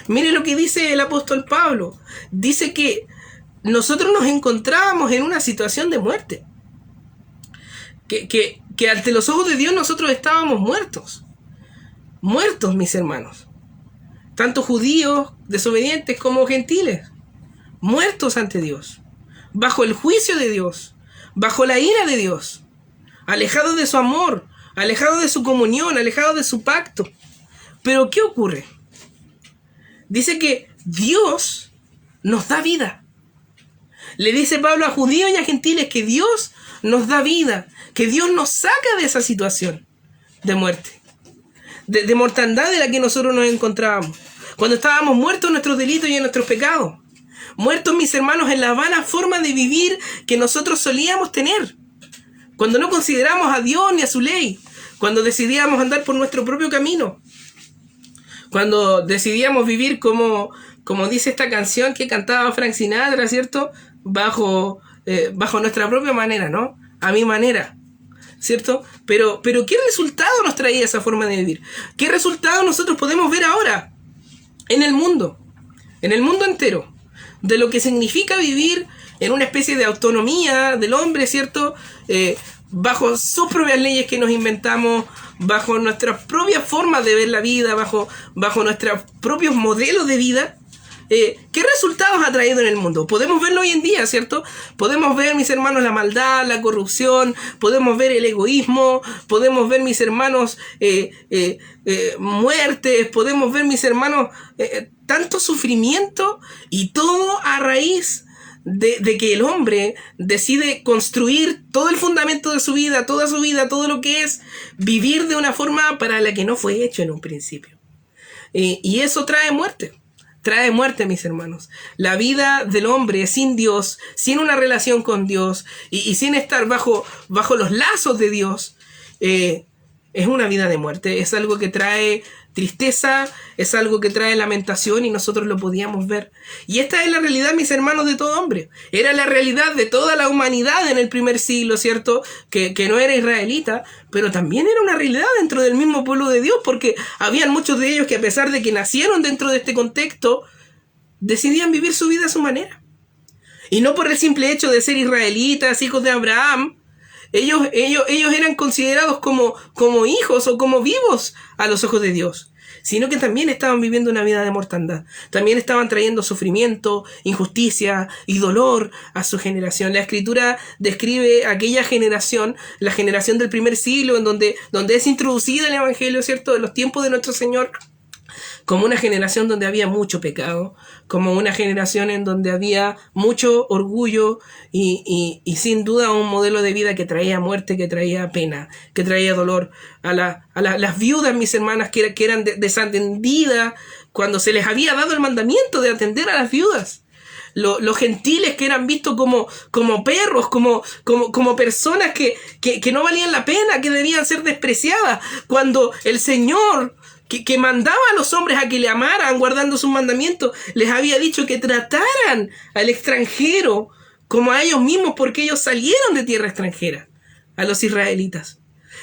Mire lo que dice el apóstol Pablo. Dice que nosotros nos encontrábamos en una situación de muerte. Que ante los ojos de Dios nosotros estábamos muertos. Muertos, mis hermanos. Tanto judíos, desobedientes, como gentiles. Muertos ante Dios. Bajo el juicio de Dios. Bajo la ira de Dios. Alejados de su amor. Alejados de su comunión. Alejados de su pacto. Pero ¿qué ocurre? Dice que Dios nos da vida. Le dice Pablo a judíos y a gentiles que Dios nos da vida. Que Dios nos saca de esa situación de muerte. De mortandad de la que nosotros nos encontrábamos. Cuando estábamos muertos en nuestros delitos y en nuestros pecados. Muertos, mis hermanos, en la vana forma de vivir que nosotros solíamos tener. Cuando no consideramos a Dios ni a su ley. Cuando decidíamos andar por nuestro propio camino. Cuando decidíamos vivir como dice esta canción que cantaba Frank Sinatra, ¿cierto? Bajo nuestra propia manera, ¿no? A mi manera. ¿Cierto? Pero ¿qué resultado nos traía esa forma de vivir? ¿Qué resultado nosotros podemos ver ahora? En el mundo entero, de lo que significa vivir en una especie de autonomía del hombre, ¿cierto? Bajo sus propias leyes que nos inventamos, bajo nuestras propias formas de ver la vida, bajo nuestros propios modelos de vida. ¿Qué resultados ha traído en el mundo? Podemos verlo hoy en día, ¿cierto? Podemos ver, mis hermanos, la maldad, la corrupción, podemos ver el egoísmo, podemos ver, mis hermanos, muertes, podemos ver, mis hermanos, tanto sufrimiento, y todo a raíz de que el hombre decide construir todo el fundamento de su vida, toda su vida, todo lo que es vivir de una forma para la que no fue hecho en un principio. Y eso trae muerte. Trae muerte, mis hermanos. La vida del hombre sin Dios, sin una relación con Dios y sin estar bajo los lazos de Dios, es una vida de muerte. Es algo que trae tristeza, es algo que trae lamentación, y nosotros lo podíamos ver. Y esta es la realidad, mis hermanos, de todo hombre. Era la realidad de toda la humanidad en el primer siglo, ¿cierto? Que no era israelita, pero también era una realidad dentro del mismo pueblo de Dios, porque habían muchos de ellos que, a pesar de que nacieron dentro de este contexto, decidían vivir su vida a su manera. Y no por el simple hecho de ser israelitas, hijos de Abraham. Ellos eran considerados como hijos o como vivos a los ojos de Dios, sino que también estaban viviendo una vida de mortandad. También estaban trayendo sufrimiento, injusticia y dolor a su generación. La Escritura describe aquella generación, la generación del primer siglo, en donde es introducido el Evangelio, ¿cierto?, de los tiempos de nuestro Señor, como una generación donde había mucho pecado, como una generación en donde había mucho orgullo y sin duda un modelo de vida que traía muerte, que traía pena, que traía dolor. A las viudas, mis hermanas, que eran desatendidas cuando se les había dado el mandamiento de atender a las viudas. Los gentiles, que eran vistos como perros, como personas que no valían la pena, que debían ser despreciadas, cuando el Señor, que mandaba a los hombres a que le amaran guardando sus mandamientos, les había dicho que trataran al extranjero como a ellos mismos, porque ellos salieron de tierra extranjera, a los israelitas.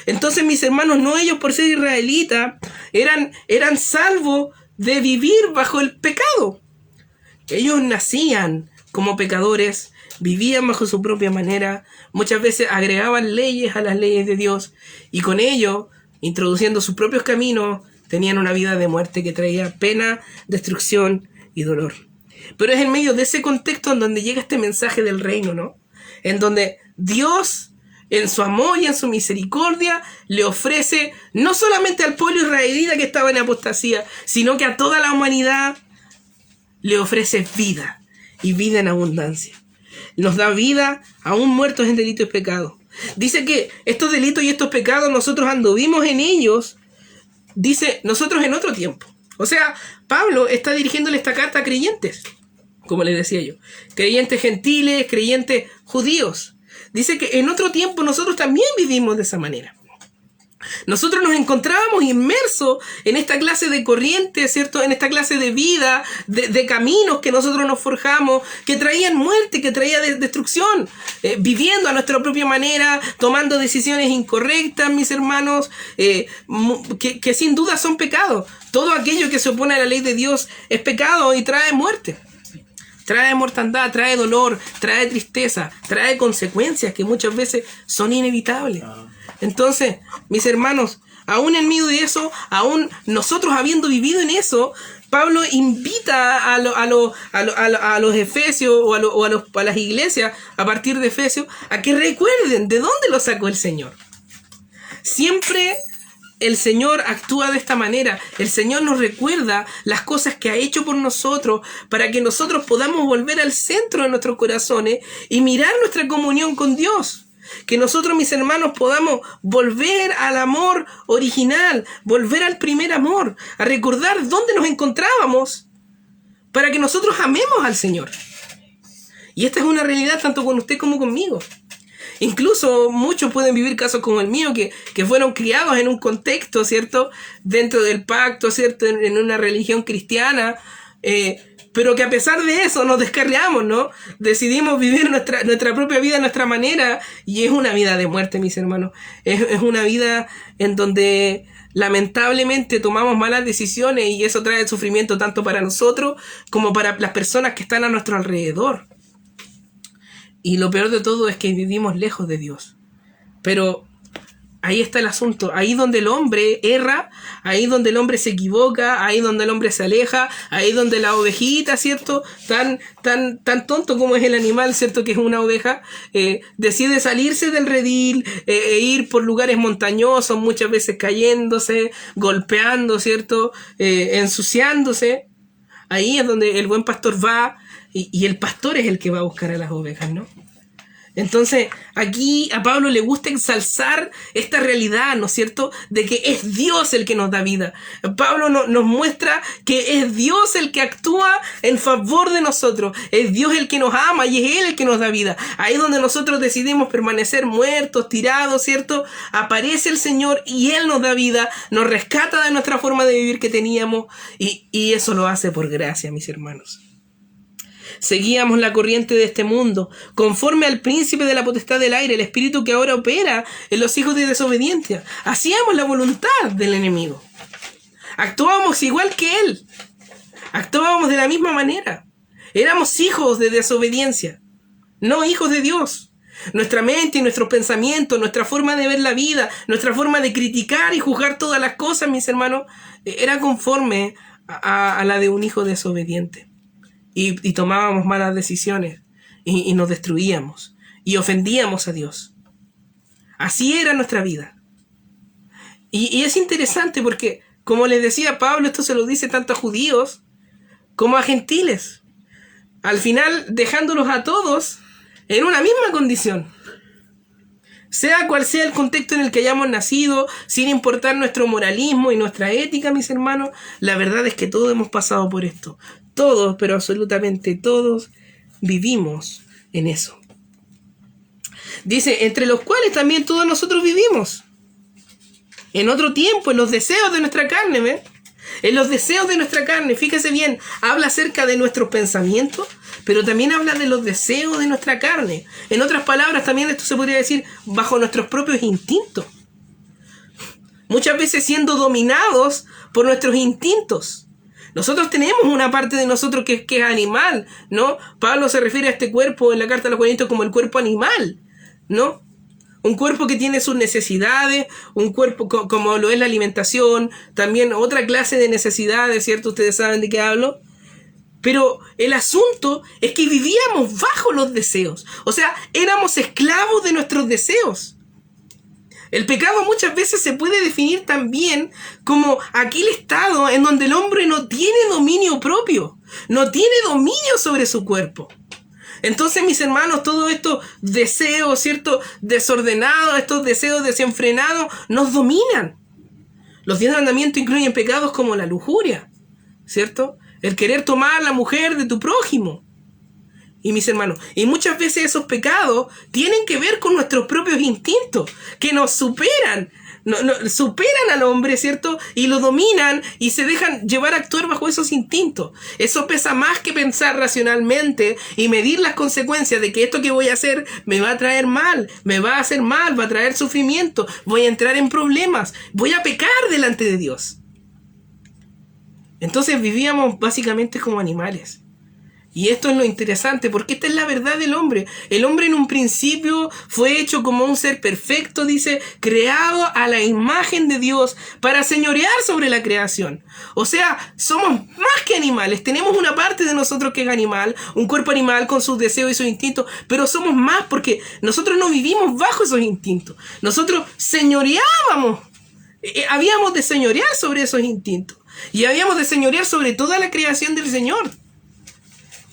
Entonces, mis hermanos, no ellos por ser israelitas eran salvos de vivir bajo el pecado. Ellos nacían como pecadores, vivían bajo su propia manera, muchas veces agregaban leyes a las leyes de Dios, y con ello, introduciendo sus propios caminos, tenían una vida de muerte que traía pena, destrucción y dolor. Pero es en medio de ese contexto en donde llega este mensaje del reino, ¿no? En donde Dios, en su amor y en su misericordia, le ofrece no solamente al pueblo israelita que estaba en apostasía, sino que a toda la humanidad le ofrece vida, y vida en abundancia. Nos da vida aún muertos en delitos y pecados. Dice que estos delitos y estos pecados nosotros anduvimos en ellos, dice, nosotros en otro tiempo. O sea, Pablo está dirigiéndole esta carta a creyentes, como les decía yo. Creyentes gentiles, creyentes judíos. Dice que en otro tiempo nosotros también vivimos de esa manera. Nosotros nos encontrábamos inmersos en esta clase de corriente, ¿cierto? En esta clase de vida, de caminos que nosotros nos forjamos, que traían muerte, que traían destrucción, viviendo a nuestra propia manera, tomando decisiones incorrectas, mis hermanos, que sin duda son pecados. Todo aquello que se opone a la ley de Dios es pecado y trae muerte. Trae mortandad, trae dolor, trae tristeza, trae consecuencias que muchas veces son inevitables. Entonces, mis hermanos, aún en medio de eso, aún nosotros habiendo vivido en eso, Pablo invita a los efesios o a las iglesias a partir de Efesios a que recuerden de dónde lo sacó el Señor. Siempre el Señor actúa de esta manera. El Señor nos recuerda las cosas que ha hecho por nosotros para que nosotros podamos volver al centro de nuestros corazones y mirar nuestra comunión con Dios. Que nosotros, mis hermanos, podamos volver al amor original, volver al primer amor, a recordar dónde nos encontrábamos para que nosotros amemos al Señor. Y esta es una realidad tanto con usted como conmigo. Incluso muchos pueden vivir casos como el mío, que fueron criados en un contexto, ¿cierto? Dentro del pacto, ¿cierto? En una religión cristiana, pero que a pesar de eso nos descarriamos, ¿no? Decidimos vivir nuestra propia vida a nuestra manera, y es una vida de muerte, mis hermanos. Es una vida en donde lamentablemente tomamos malas decisiones, y eso trae sufrimiento tanto para nosotros como para las personas que están a nuestro alrededor. Y lo peor de todo es que vivimos lejos de Dios. Pero ahí está el asunto. Ahí donde el hombre erra, ahí donde el hombre se equivoca, ahí donde el hombre se aleja, ahí donde la ovejita, ¿cierto? Tan tonto como es el animal, ¿cierto? Que es una oveja, decide salirse del redil e ir por lugares montañosos, muchas veces cayéndose, golpeando, ¿cierto? Ensuciándose. Ahí es donde el buen pastor va. Y el pastor es el que va a buscar a las ovejas, ¿no? Entonces, aquí a Pablo le gusta ensalzar esta realidad, ¿no es cierto?, de que es Dios el que nos da vida. Pablo nos muestra que es Dios el que actúa en favor de nosotros. Es Dios el que nos ama y es Él el que nos da vida. Ahí donde nosotros decidimos permanecer muertos, tirados, ¿cierto?, aparece el Señor y Él nos da vida, nos rescata de nuestra forma de vivir que teníamos, y eso lo hace por gracia, mis hermanos. Seguíamos la corriente de este mundo, conforme al príncipe de la potestad del aire, el espíritu que ahora opera en los hijos de desobediencia. Hacíamos la voluntad del enemigo. Actuábamos igual que él. Actuábamos de la misma manera. Éramos hijos de desobediencia, no hijos de Dios. Nuestra mente y nuestros pensamientos, nuestra forma de ver la vida, nuestra forma de criticar y juzgar todas las cosas, mis hermanos, era conforme a la de un hijo desobediente. Y tomábamos malas decisiones y nos destruíamos y ofendíamos a Dios. Así era nuestra vida. Y es interesante porque, como les decía Pablo, esto se lo dice tanto a judíos como a gentiles. Al final, dejándolos a todos en una misma condición. Sea cual sea el contexto en el que hayamos nacido, sin importar nuestro moralismo y nuestra ética, mis hermanos, la verdad es que todos hemos pasado por esto. Todos, pero absolutamente todos, vivimos en eso. Dice, entre los cuales también todos nosotros vivimos. En otro tiempo, en los deseos de nuestra carne, ¿ves? En los deseos de nuestra carne, fíjese bien, habla acerca de nuestros pensamientos, pero también habla de los deseos de nuestra carne. En otras palabras, también esto se podría decir bajo nuestros propios instintos. Muchas veces siendo dominados por nuestros instintos. Nosotros tenemos una parte de nosotros que es animal, ¿no? Pablo se refiere a este cuerpo en la carta a los Corintios como el cuerpo animal, ¿no? Un cuerpo que tiene sus necesidades, un cuerpo como lo es la alimentación, también otra clase de necesidades, ¿cierto? Ustedes saben de qué hablo. Pero el asunto es que vivíamos bajo los deseos. O sea, éramos esclavos de nuestros deseos. El pecado muchas veces se puede definir también como aquel estado en donde el hombre no tiene dominio propio, no tiene dominio sobre su cuerpo. Entonces, mis hermanos, todos estos deseos, ¿cierto?, desordenados, estos deseos desenfrenados, nos dominan. Los 10 mandamientos incluyen pecados como la lujuria, ¿cierto?, el querer tomar la mujer de tu prójimo. Y mis hermanos, y muchas veces esos pecados tienen que ver con nuestros propios instintos, que nos superan, superan al hombre, ¿cierto? Y lo dominan y se dejan llevar a actuar bajo esos instintos. Eso pesa más que pensar racionalmente y medir las consecuencias de que esto que voy a hacer me va a traer mal, me va a hacer mal, va a traer sufrimiento, voy a entrar en problemas, voy a pecar delante de Dios. Entonces vivíamos básicamente como animales. Y esto es lo interesante, porque esta es la verdad del hombre. El hombre en un principio fue hecho como un ser perfecto, dice, creado a la imagen de Dios para señorear sobre la creación. O sea, somos más que animales. Tenemos una parte de nosotros que es animal, un cuerpo animal con sus deseos y sus instintos, pero somos más porque nosotros no vivimos bajo esos instintos. Nosotros señoreábamos. Habíamos de señorear sobre esos instintos. Y habíamos de señorear sobre toda la creación del Señor.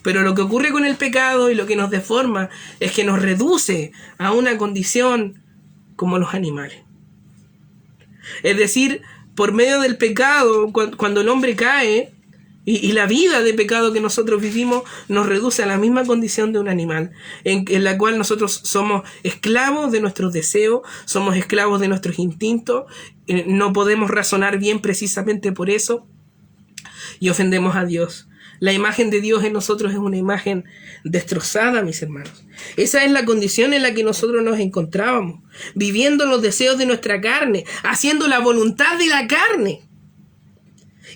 Pero lo que ocurre con el pecado y lo que nos deforma es que nos reduce a una condición como los animales. Es decir, por medio del pecado, cuando el hombre cae y la vida de pecado que nosotros vivimos nos reduce a la misma condición de un animal, en la cual nosotros somos esclavos de nuestros deseos, somos esclavos de nuestros instintos, no podemos razonar bien precisamente por eso y ofendemos a Dios. La imagen de Dios en nosotros es una imagen destrozada, mis hermanos. Esa es la condición en la que nosotros nos encontrábamos, viviendo los deseos de nuestra carne, haciendo la voluntad de la carne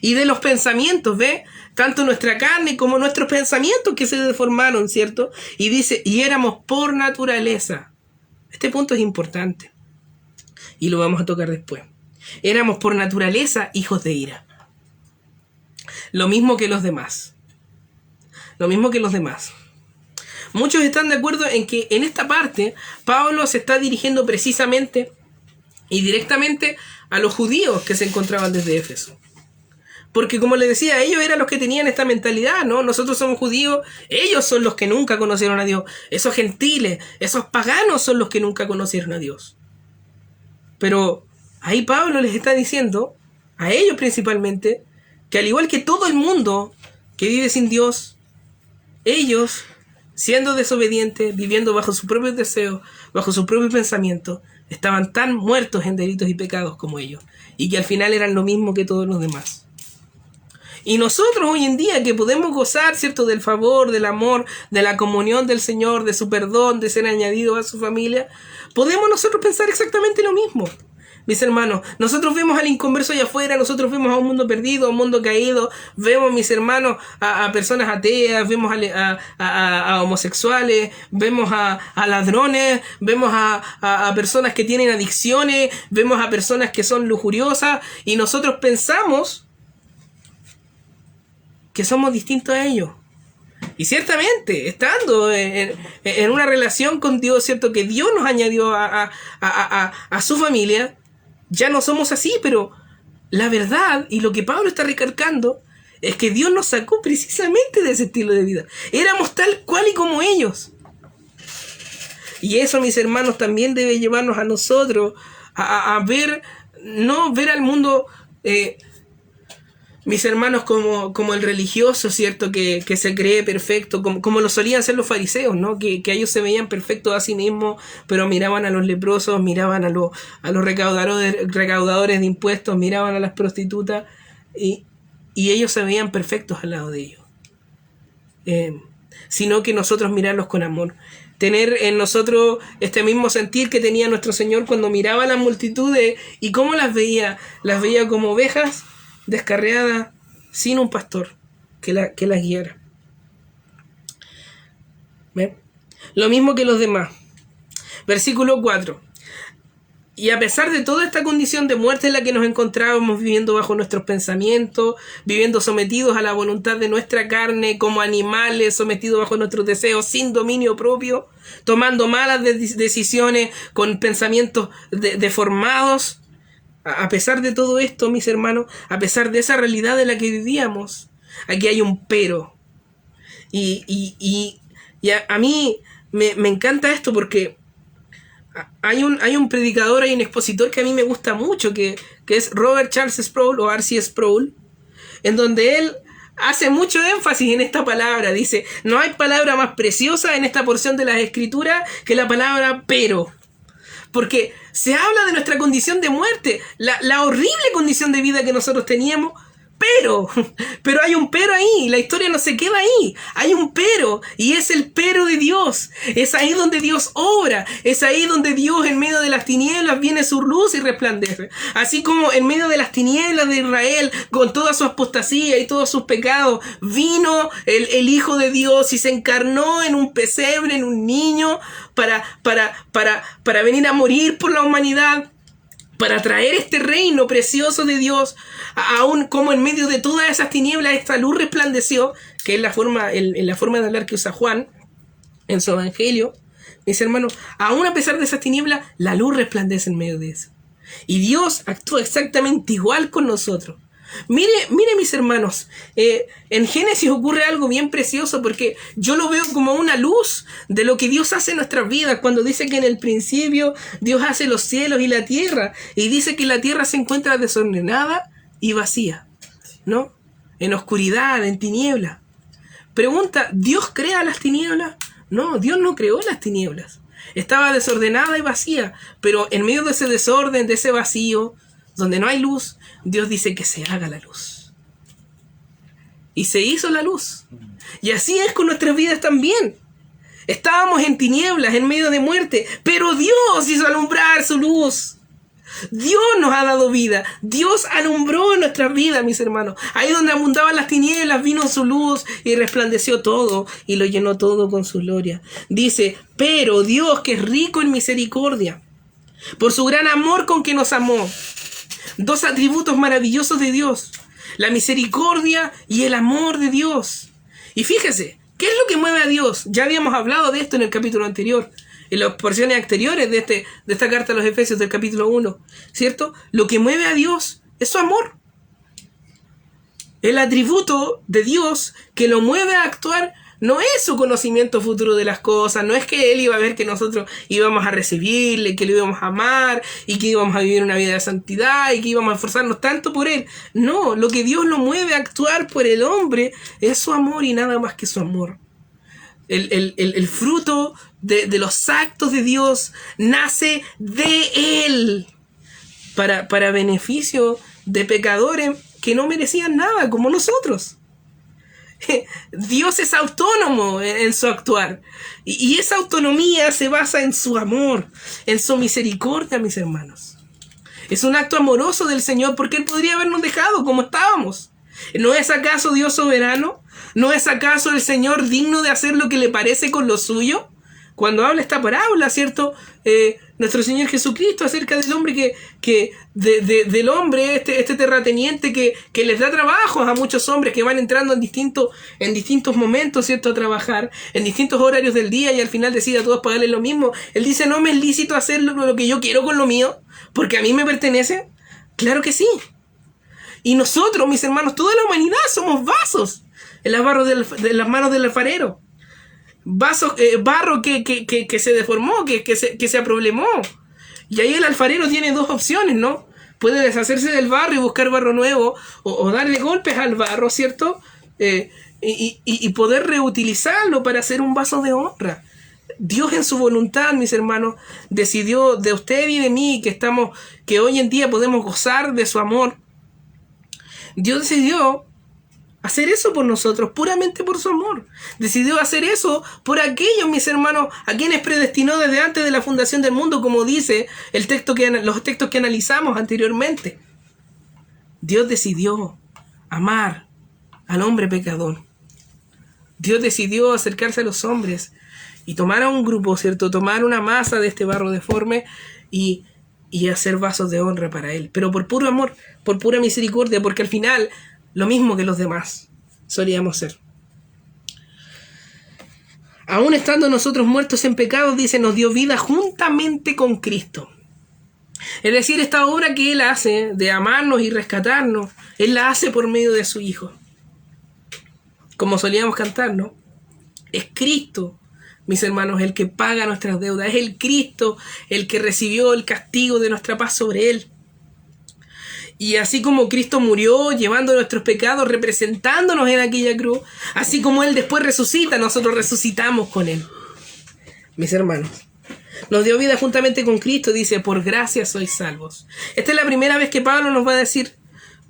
y de los pensamientos, ¿ve? Tanto nuestra carne como nuestros pensamientos que se deformaron, ¿cierto? Y dice, y éramos por naturaleza. Este punto es importante y lo vamos a tocar después. Éramos por naturaleza hijos de ira. Lo mismo que los demás. Lo mismo que los demás. Muchos están de acuerdo en que en esta parte Pablo se está dirigiendo precisamente y directamente a los judíos que se encontraban desde Éfeso. Porque como les decía, ellos eran los que tenían esta mentalidad, ¿no? Nosotros somos judíos, ellos son los que nunca conocieron a Dios. Esos gentiles, esos paganos son los que nunca conocieron a Dios. Pero ahí Pablo les está diciendo, a ellos principalmente, que al igual que todo el mundo que vive sin Dios, ellos, siendo desobedientes, viviendo bajo sus propios deseos, bajo sus propios pensamientos, estaban tan muertos en delitos y pecados como ellos, y que al final eran lo mismo que todos los demás. Y nosotros hoy en día que podemos gozar, ¿cierto?, del favor, del amor, de la comunión del Señor, de su perdón, de ser añadidos a su familia, podemos nosotros pensar exactamente lo mismo. Mis hermanos, nosotros vemos al inconverso allá afuera, nosotros vemos a un mundo perdido, a un mundo caído, vemos, mis hermanos, a personas ateas, vemos a homosexuales, vemos a ladrones, vemos a personas que tienen adicciones, vemos a personas que son lujuriosas, y nosotros pensamos que somos distintos a ellos. Y ciertamente, estando en una relación con Dios, ¿cierto?, que Dios nos añadió a su familia, ya no somos así, pero la verdad y lo que Pablo está recalcando es que Dios nos sacó precisamente de ese estilo de vida. Éramos tal cual y como ellos. Y eso, mis hermanos, también debe llevarnos a nosotros a ver, no ver al mundo, mis hermanos, como el religioso, ¿cierto?, que se cree perfecto, como lo solían hacer los fariseos, ¿no? Que ellos se veían perfectos a sí mismos, pero miraban a los leprosos, miraban a los recaudadores de impuestos, miraban a las prostitutas, y ellos se veían perfectos al lado de ellos. Sino que nosotros mirarlos con amor. Tener en nosotros este mismo sentir que tenía nuestro Señor cuando miraba a las multitudes y cómo las veía como ovejas descarriada, sin un pastor que las guiara. ¿Ven? Lo mismo que los demás. Versículo 4. Y a pesar de toda esta condición de muerte en la que nos encontrábamos, viviendo bajo nuestros pensamientos, viviendo sometidos a la voluntad de nuestra carne, como animales sometidos bajo nuestros deseos, sin dominio propio, tomando malas decisiones, con pensamientos deformados, a pesar de todo esto, mis hermanos, a pesar de esa realidad en la que vivíamos, aquí hay un pero. Y a mí me encanta esto porque hay un predicador, hay un expositor que a mí me gusta mucho, que es Robert Charles Sproul o R.C. Sproul, en donde él hace mucho énfasis en esta palabra. Dice, no hay palabra más preciosa en esta porción de las Escrituras que la palabra pero. Porque se habla de nuestra condición de muerte, la horrible condición de vida que nosotros teníamos. Pero hay un pero ahí, la historia no se queda ahí, hay un pero, y es el pero de Dios, es ahí donde Dios obra, es ahí donde Dios en medio de las tinieblas viene su luz y resplandece, así como en medio de las tinieblas de Israel, con toda su apostasía y todos sus pecados, vino el Hijo de Dios y se encarnó en un pesebre, en un niño, para venir a morir por la humanidad, para traer este reino precioso de Dios, aún como en medio de todas esas tinieblas esta luz resplandeció, que es la forma de hablar que usa Juan en su evangelio. Mis hermanos, aún a pesar de esas tinieblas, la luz resplandece en medio de eso. Y Dios actúa exactamente igual con nosotros. Mire mis hermanos, en Génesis ocurre algo bien precioso, porque yo lo veo como una luz de lo que Dios hace en nuestras vidas, cuando dice que en el principio Dios hace los cielos y la tierra, y dice que la tierra se encuentra desordenada y vacía, ¿no? En oscuridad, en tinieblas. Pregunta, ¿Dios crea las tinieblas? No, Dios no creó las tinieblas. Estaba desordenada y vacía, pero en medio de ese desorden, de ese vacío, donde no hay luz, Dios dice que se haga la luz. Y se hizo la luz. Y así es con nuestras vidas también. Estábamos en tinieblas, en medio de muerte, pero Dios hizo alumbrar su luz. Dios nos ha dado vida. Dios alumbró nuestras vidas, mis hermanos. Ahí donde abundaban las tinieblas, vino su luz y resplandeció todo y lo llenó todo con su gloria. Dice, pero Dios, que es rico en misericordia, por su gran amor con que nos amó. Dos atributos maravillosos de Dios: la misericordia y el amor de Dios. Y fíjese, ¿qué es lo que mueve a Dios? Ya habíamos hablado de esto en el capítulo anterior, en las porciones anteriores de esta carta a los Efesios del capítulo 1, ¿cierto? Lo que mueve a Dios es su amor. El atributo de Dios que lo mueve a actuar no es su conocimiento futuro de las cosas, no es que Él iba a ver que nosotros íbamos a recibirle, que lo íbamos a amar y que íbamos a vivir una vida de santidad y que íbamos a esforzarnos tanto por Él. No, lo que Dios lo mueve a actuar por el hombre es su amor y nada más que su amor. El fruto de los actos de Dios nace de Él para beneficio de pecadores que no merecían nada, como nosotros. Dios es autónomo en su actuar, y esa autonomía se basa en su amor, en su misericordia, mis hermanos. Es un acto amoroso del Señor, porque Él podría habernos dejado como estábamos. ¿No es acaso Dios soberano? ¿No es acaso el Señor digno de hacer lo que le parece con lo suyo? Cuando habla esta parábola, ¿cierto? Nuestro Señor Jesucristo acerca del hombre del hombre, este terrateniente que les da trabajos a muchos hombres que van entrando en distintos momentos, ¿cierto? A trabajar, en distintos horarios del día, y al final decide a todos pagarles lo mismo. Él dice, ¿no me es lícito hacer lo que yo quiero con lo mío? ¿Porque a mí me pertenece? Claro que sí. Y nosotros, mis hermanos, toda la humanidad somos vasos en las manos del alfarero. Barro que se deformó, que se aproblemó. Y ahí el alfarero tiene dos opciones, ¿no? Puede deshacerse del barro y buscar barro nuevo, o darle golpes al barro, ¿cierto? Y poder reutilizarlo para hacer un vaso de honra. Dios en su voluntad, mis hermanos, decidió de usted y de mí, que hoy en día podemos gozar de su amor. Dios decidió hacer eso por nosotros, puramente por su amor. Decidió hacer eso por aquellos, mis hermanos, a quienes predestinó desde antes de la fundación del mundo, como dice los textos que analizamos anteriormente. Dios decidió amar al hombre pecador. Dios decidió acercarse a los hombres y tomar a un grupo, ¿cierto? Tomar una masa de este barro deforme y hacer vasos de honra para Él. Pero por puro amor, por pura misericordia, porque al final lo mismo que los demás solíamos ser. Aún estando nosotros muertos en pecados, dice, nos dio vida juntamente con Cristo. Es decir, esta obra que Él hace de amarnos y rescatarnos, Él la hace por medio de su Hijo. Como solíamos cantar, ¿no? Es Cristo, mis hermanos, el que paga nuestras deudas. Es el Cristo el que recibió el castigo de nuestra paz sobre Él. Y así como Cristo murió llevando nuestros pecados, representándonos en aquella cruz, así como Él después resucita, nosotros resucitamos con Él. Mis hermanos, nos dio vida juntamente con Cristo, dice, por gracia sois salvos. Esta es la primera vez que Pablo nos va a decir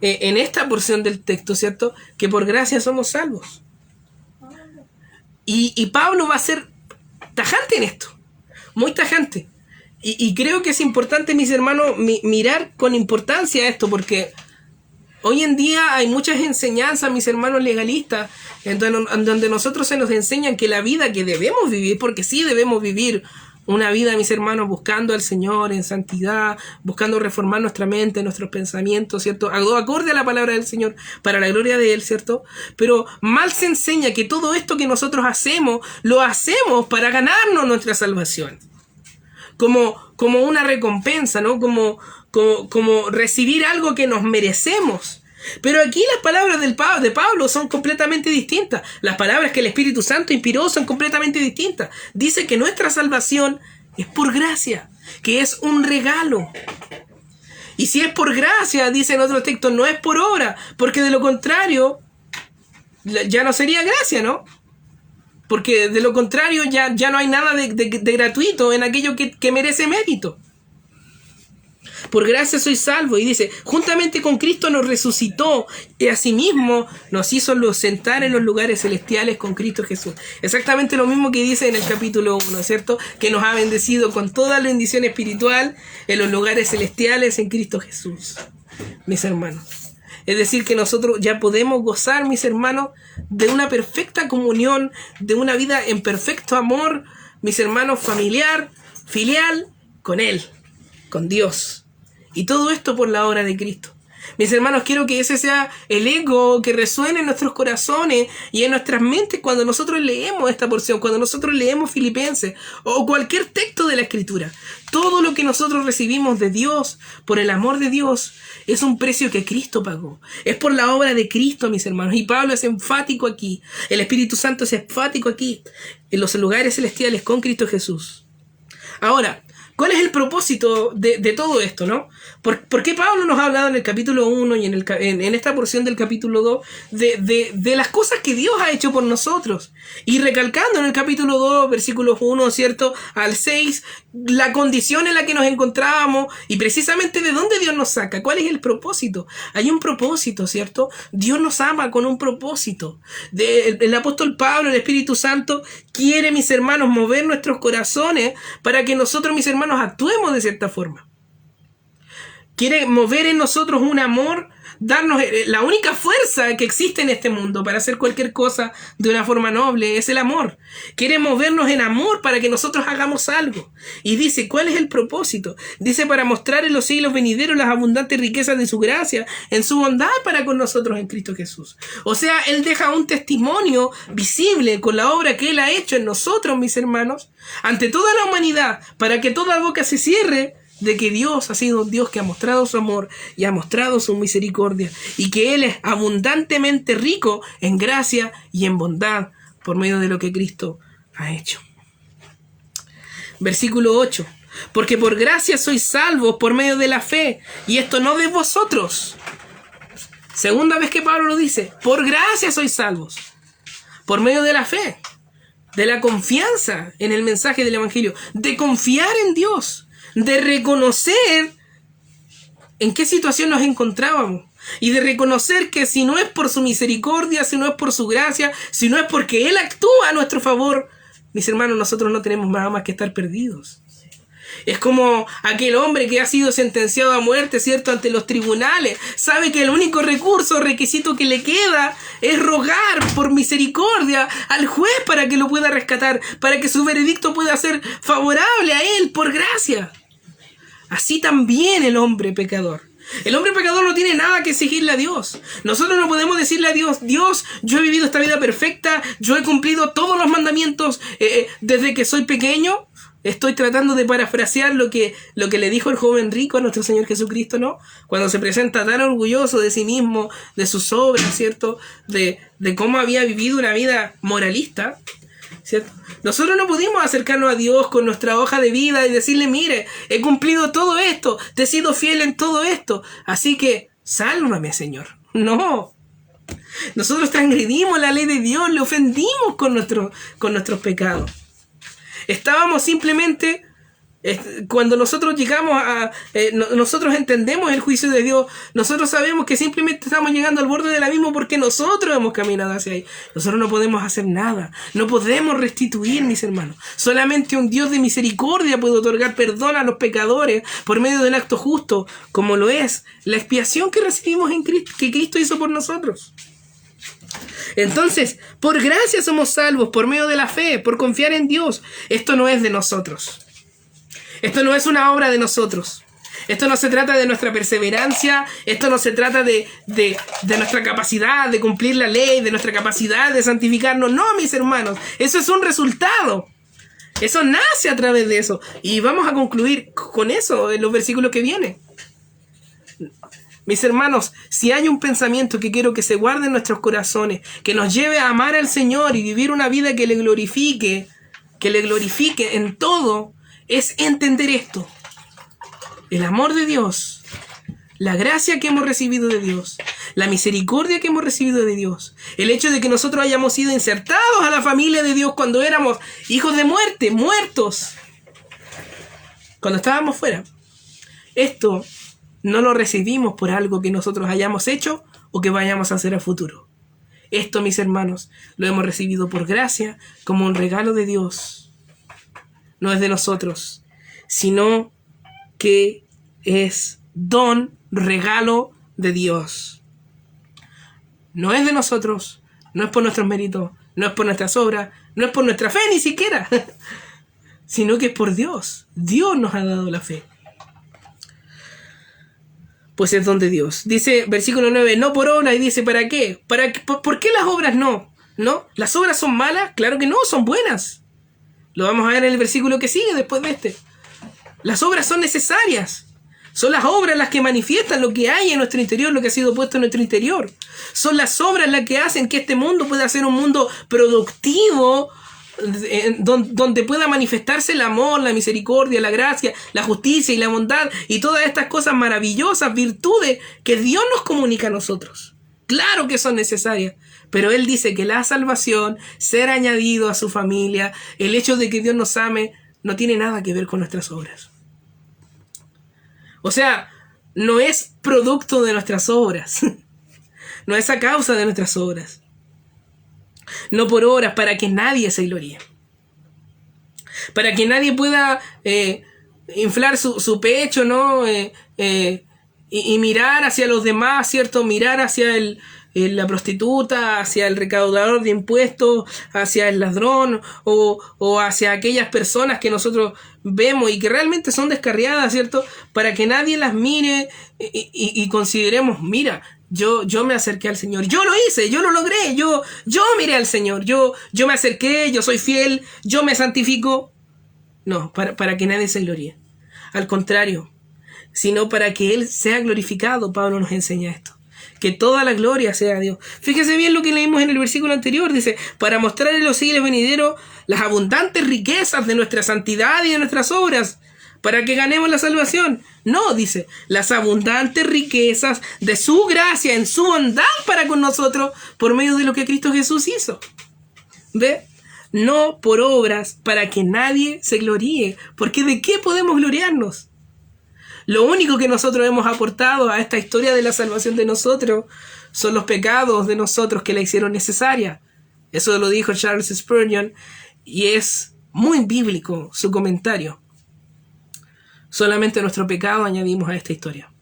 en esta porción del texto, ¿cierto? Que por gracia somos salvos. Y Pablo va a ser tajante en esto, muy tajante. Y creo que es importante, mis hermanos, mirar con importancia esto, porque hoy en día hay muchas enseñanzas, mis hermanos, legalistas, en donde nosotros se nos enseñan que la vida que debemos vivir, porque sí debemos vivir una vida, mis hermanos, buscando al Señor en santidad, buscando reformar nuestra mente, nuestros pensamientos, ¿cierto? Acorde a la palabra del Señor, para la gloria de Él, ¿cierto? Pero mal se enseña que todo esto que nosotros hacemos, lo hacemos para ganarnos nuestra salvación. Como una recompensa, ¿no? Como recibir algo que nos merecemos. Pero aquí las palabras de Pablo son completamente distintas. Las palabras que el Espíritu Santo inspiró son completamente distintas. Dice que nuestra salvación es por gracia, que es un regalo. Y si es por gracia, dice en otro texto, no es por obra, porque de lo contrario ya no sería gracia, ¿no? Porque de lo contrario ya no hay nada de gratuito en aquello que merece mérito. Por gracia soy salvo. Y dice, juntamente con Cristo nos resucitó y asimismo nos hizo sentar en los lugares celestiales con Cristo Jesús. Exactamente lo mismo que dice en el capítulo 1, ¿cierto? Que nos ha bendecido con toda la bendición espiritual en los lugares celestiales en Cristo Jesús. Mis hermanos. Es decir, que nosotros ya podemos gozar, mis hermanos, de una perfecta comunión, de una vida en perfecto amor, mis hermanos, familiar, filial, con Él, con Dios. Y todo esto por la obra de Cristo. Mis hermanos, quiero que ese sea el eco que resuene en nuestros corazones y en nuestras mentes cuando nosotros leemos esta porción, cuando nosotros leemos Filipenses o cualquier texto de la Escritura. Todo lo que nosotros recibimos de Dios, por el amor de Dios, es un precio que Cristo pagó. Es por la obra de Cristo, mis hermanos. Y Pablo es enfático aquí. El Espíritu Santo es enfático aquí, en los lugares celestiales con Cristo Jesús. Ahora, ¿cuál es el propósito de todo esto, no? ¿Por qué Pablo nos ha hablado en el capítulo 1 y en esta porción del capítulo 2 de las cosas que Dios ha hecho por nosotros? Y recalcando en el capítulo 2, versículos 1, ¿cierto? Al 6, la condición en la que nos encontrábamos y precisamente de dónde Dios nos saca. ¿Cuál es el propósito? Hay un propósito, ¿cierto? Dios nos ama con un propósito. El apóstol Pablo, el Espíritu Santo, quiere, mis hermanos, mover nuestros corazones para que nosotros, mis hermanos, actuemos de cierta forma. Quiere mover en nosotros un amor, darnos la única fuerza que existe en este mundo para hacer cualquier cosa de una forma noble, es el amor. Quiere movernos en amor para que nosotros hagamos algo. Y dice, ¿cuál es el propósito? Dice, para mostrar en los siglos venideros las abundantes riquezas de su gracia, en su bondad para con nosotros en Cristo Jesús. O sea, Él deja un testimonio visible con la obra que Él ha hecho en nosotros, mis hermanos, ante toda la humanidad, para que toda boca se cierre de que Dios ha sido un Dios que ha mostrado su amor y ha mostrado su misericordia y que Él es abundantemente rico en gracia y en bondad por medio de lo que Cristo ha hecho. Versículo 8. Porque por gracia sois salvos por medio de la fe, y esto no de vosotros. Segunda vez que Pablo lo dice, por gracia sois salvos por medio de la fe, de la confianza en el mensaje del Evangelio, de confiar en Dios, de reconocer en qué situación nos encontrábamos y de reconocer que si no es por su misericordia, si no es por su gracia, si no es porque Él actúa a nuestro favor, mis hermanos, nosotros no tenemos nada más que estar perdidos. Es como aquel hombre que ha sido sentenciado a muerte, ¿cierto?, ante los tribunales. Sabe que el único recurso, requisito que le queda es rogar por misericordia al juez para que lo pueda rescatar, para que su veredicto pueda ser favorable a él por gracia. Así también el hombre pecador. El hombre pecador no tiene nada que exigirle a Dios. Nosotros no podemos decirle a Dios, Dios, yo he vivido esta vida perfecta, yo he cumplido todos los mandamientos desde que soy pequeño. Estoy tratando de parafrasear lo que le dijo el joven rico a nuestro Señor Jesucristo, ¿no? Cuando se presenta tan orgulloso de sí mismo, de sus obras, ¿cierto? De cómo había vivido una vida moralista, ¿cierto? Nosotros no pudimos acercarnos a Dios con nuestra hoja de vida y decirle, mire, he cumplido todo esto, te he sido fiel en todo esto, así que sálvame, Señor. No. Nosotros transgredimos la ley de Dios, le ofendimos con nuestros pecados. Estábamos simplemente, cuando nosotros llegamos nosotros entendemos el juicio de Dios, nosotros sabemos que simplemente estamos llegando al borde del abismo porque nosotros hemos caminado hacia ahí. Nosotros no podemos hacer nada, no podemos restituir, mis hermanos. Solamente un Dios de misericordia puede otorgar perdón a los pecadores por medio del acto justo, como lo es la expiación que recibimos en Cristo, que Cristo hizo por nosotros. Entonces, por gracia somos salvos, por medio de la fe, por confiar en Dios. Esto no es de nosotros. Esto no es una obra de nosotros. Esto no se trata de nuestra perseverancia. Esto no se trata de nuestra capacidad de cumplir la ley, de nuestra capacidad de santificarnos. No, mis hermanos. Eso es un resultado. Eso nace a través de eso. Y vamos a concluir con eso en los versículos que vienen. Mis hermanos, si hay un pensamiento que quiero que se guarde en nuestros corazones, que nos lleve a amar al Señor y vivir una vida que le glorifique en todo, es entender esto. El amor de Dios, la gracia que hemos recibido de Dios, la misericordia que hemos recibido de Dios, el hecho de que nosotros hayamos sido insertados a la familia de Dios cuando éramos hijos de muerte, muertos, cuando estábamos fuera. Esto no lo recibimos por algo que nosotros hayamos hecho o que vayamos a hacer a futuro. Esto, mis hermanos, lo hemos recibido por gracia como un regalo de Dios. No es de nosotros, sino que es don, regalo de Dios. No es de nosotros, no es por nuestros méritos, no es por nuestras obras, no es por nuestra fe ni siquiera, sino que es por Dios. Dios nos ha dado la fe. Pues es don de Dios. Dice, versículo 9, no por obra, y dice, ¿para qué? ¿Por qué las obras no? ¿No? ¿Las obras son malas? Claro que no, son buenas. Lo vamos a ver en el versículo que sigue después de este. Las obras son necesarias. Son las obras las que manifiestan lo que hay en nuestro interior, lo que ha sido puesto en nuestro interior. Son las obras las que hacen que este mundo pueda ser un mundo productivo, donde pueda manifestarse el amor, la misericordia, la gracia, la justicia y la bondad y todas estas cosas maravillosas, virtudes que Dios nos comunica a nosotros. Claro que son necesarias, pero Él dice que la salvación, ser añadido a su familia, el hecho de que Dios nos ame, no tiene nada que ver con nuestras obras. O sea, no es producto de nuestras obras, no es a causa de nuestras obras. No por obras, para que nadie se gloríe. Para que nadie pueda inflar su pecho, ¿no? Y mirar hacia los demás, ¿cierto? Mirar hacia la prostituta, hacia el recaudador de impuestos, hacia el ladrón o hacia aquellas personas que nosotros vemos y que realmente son descarriadas, ¿cierto? Para que nadie las mire y consideremos, mira, yo me acerqué al Señor, yo lo hice, yo lo logré, yo miré al Señor, yo me acerqué, yo soy fiel, yo me santifico. No, para que nadie se gloríe. Al contrario, sino para que Él sea glorificado. Pablo nos enseña esto. Que toda la gloria sea a Dios. Fíjese bien lo que leímos en el versículo anterior. Dice, para mostrar en los siglos venideros las abundantes riquezas de nuestra santidad y de nuestras obras, para que ganemos la salvación. No, dice, las abundantes riquezas de su gracia en su bondad para con nosotros por medio de lo que Cristo Jesús hizo. ¿Ve? No por obras para que nadie se gloríe. Porque ¿de qué podemos gloriarnos? Lo único que nosotros hemos aportado a esta historia de la salvación de nosotros son los pecados de nosotros que la hicieron necesaria. Eso lo dijo Charles Spurgeon y es muy bíblico su comentario. Solamente nuestro pecado añadimos a esta historia.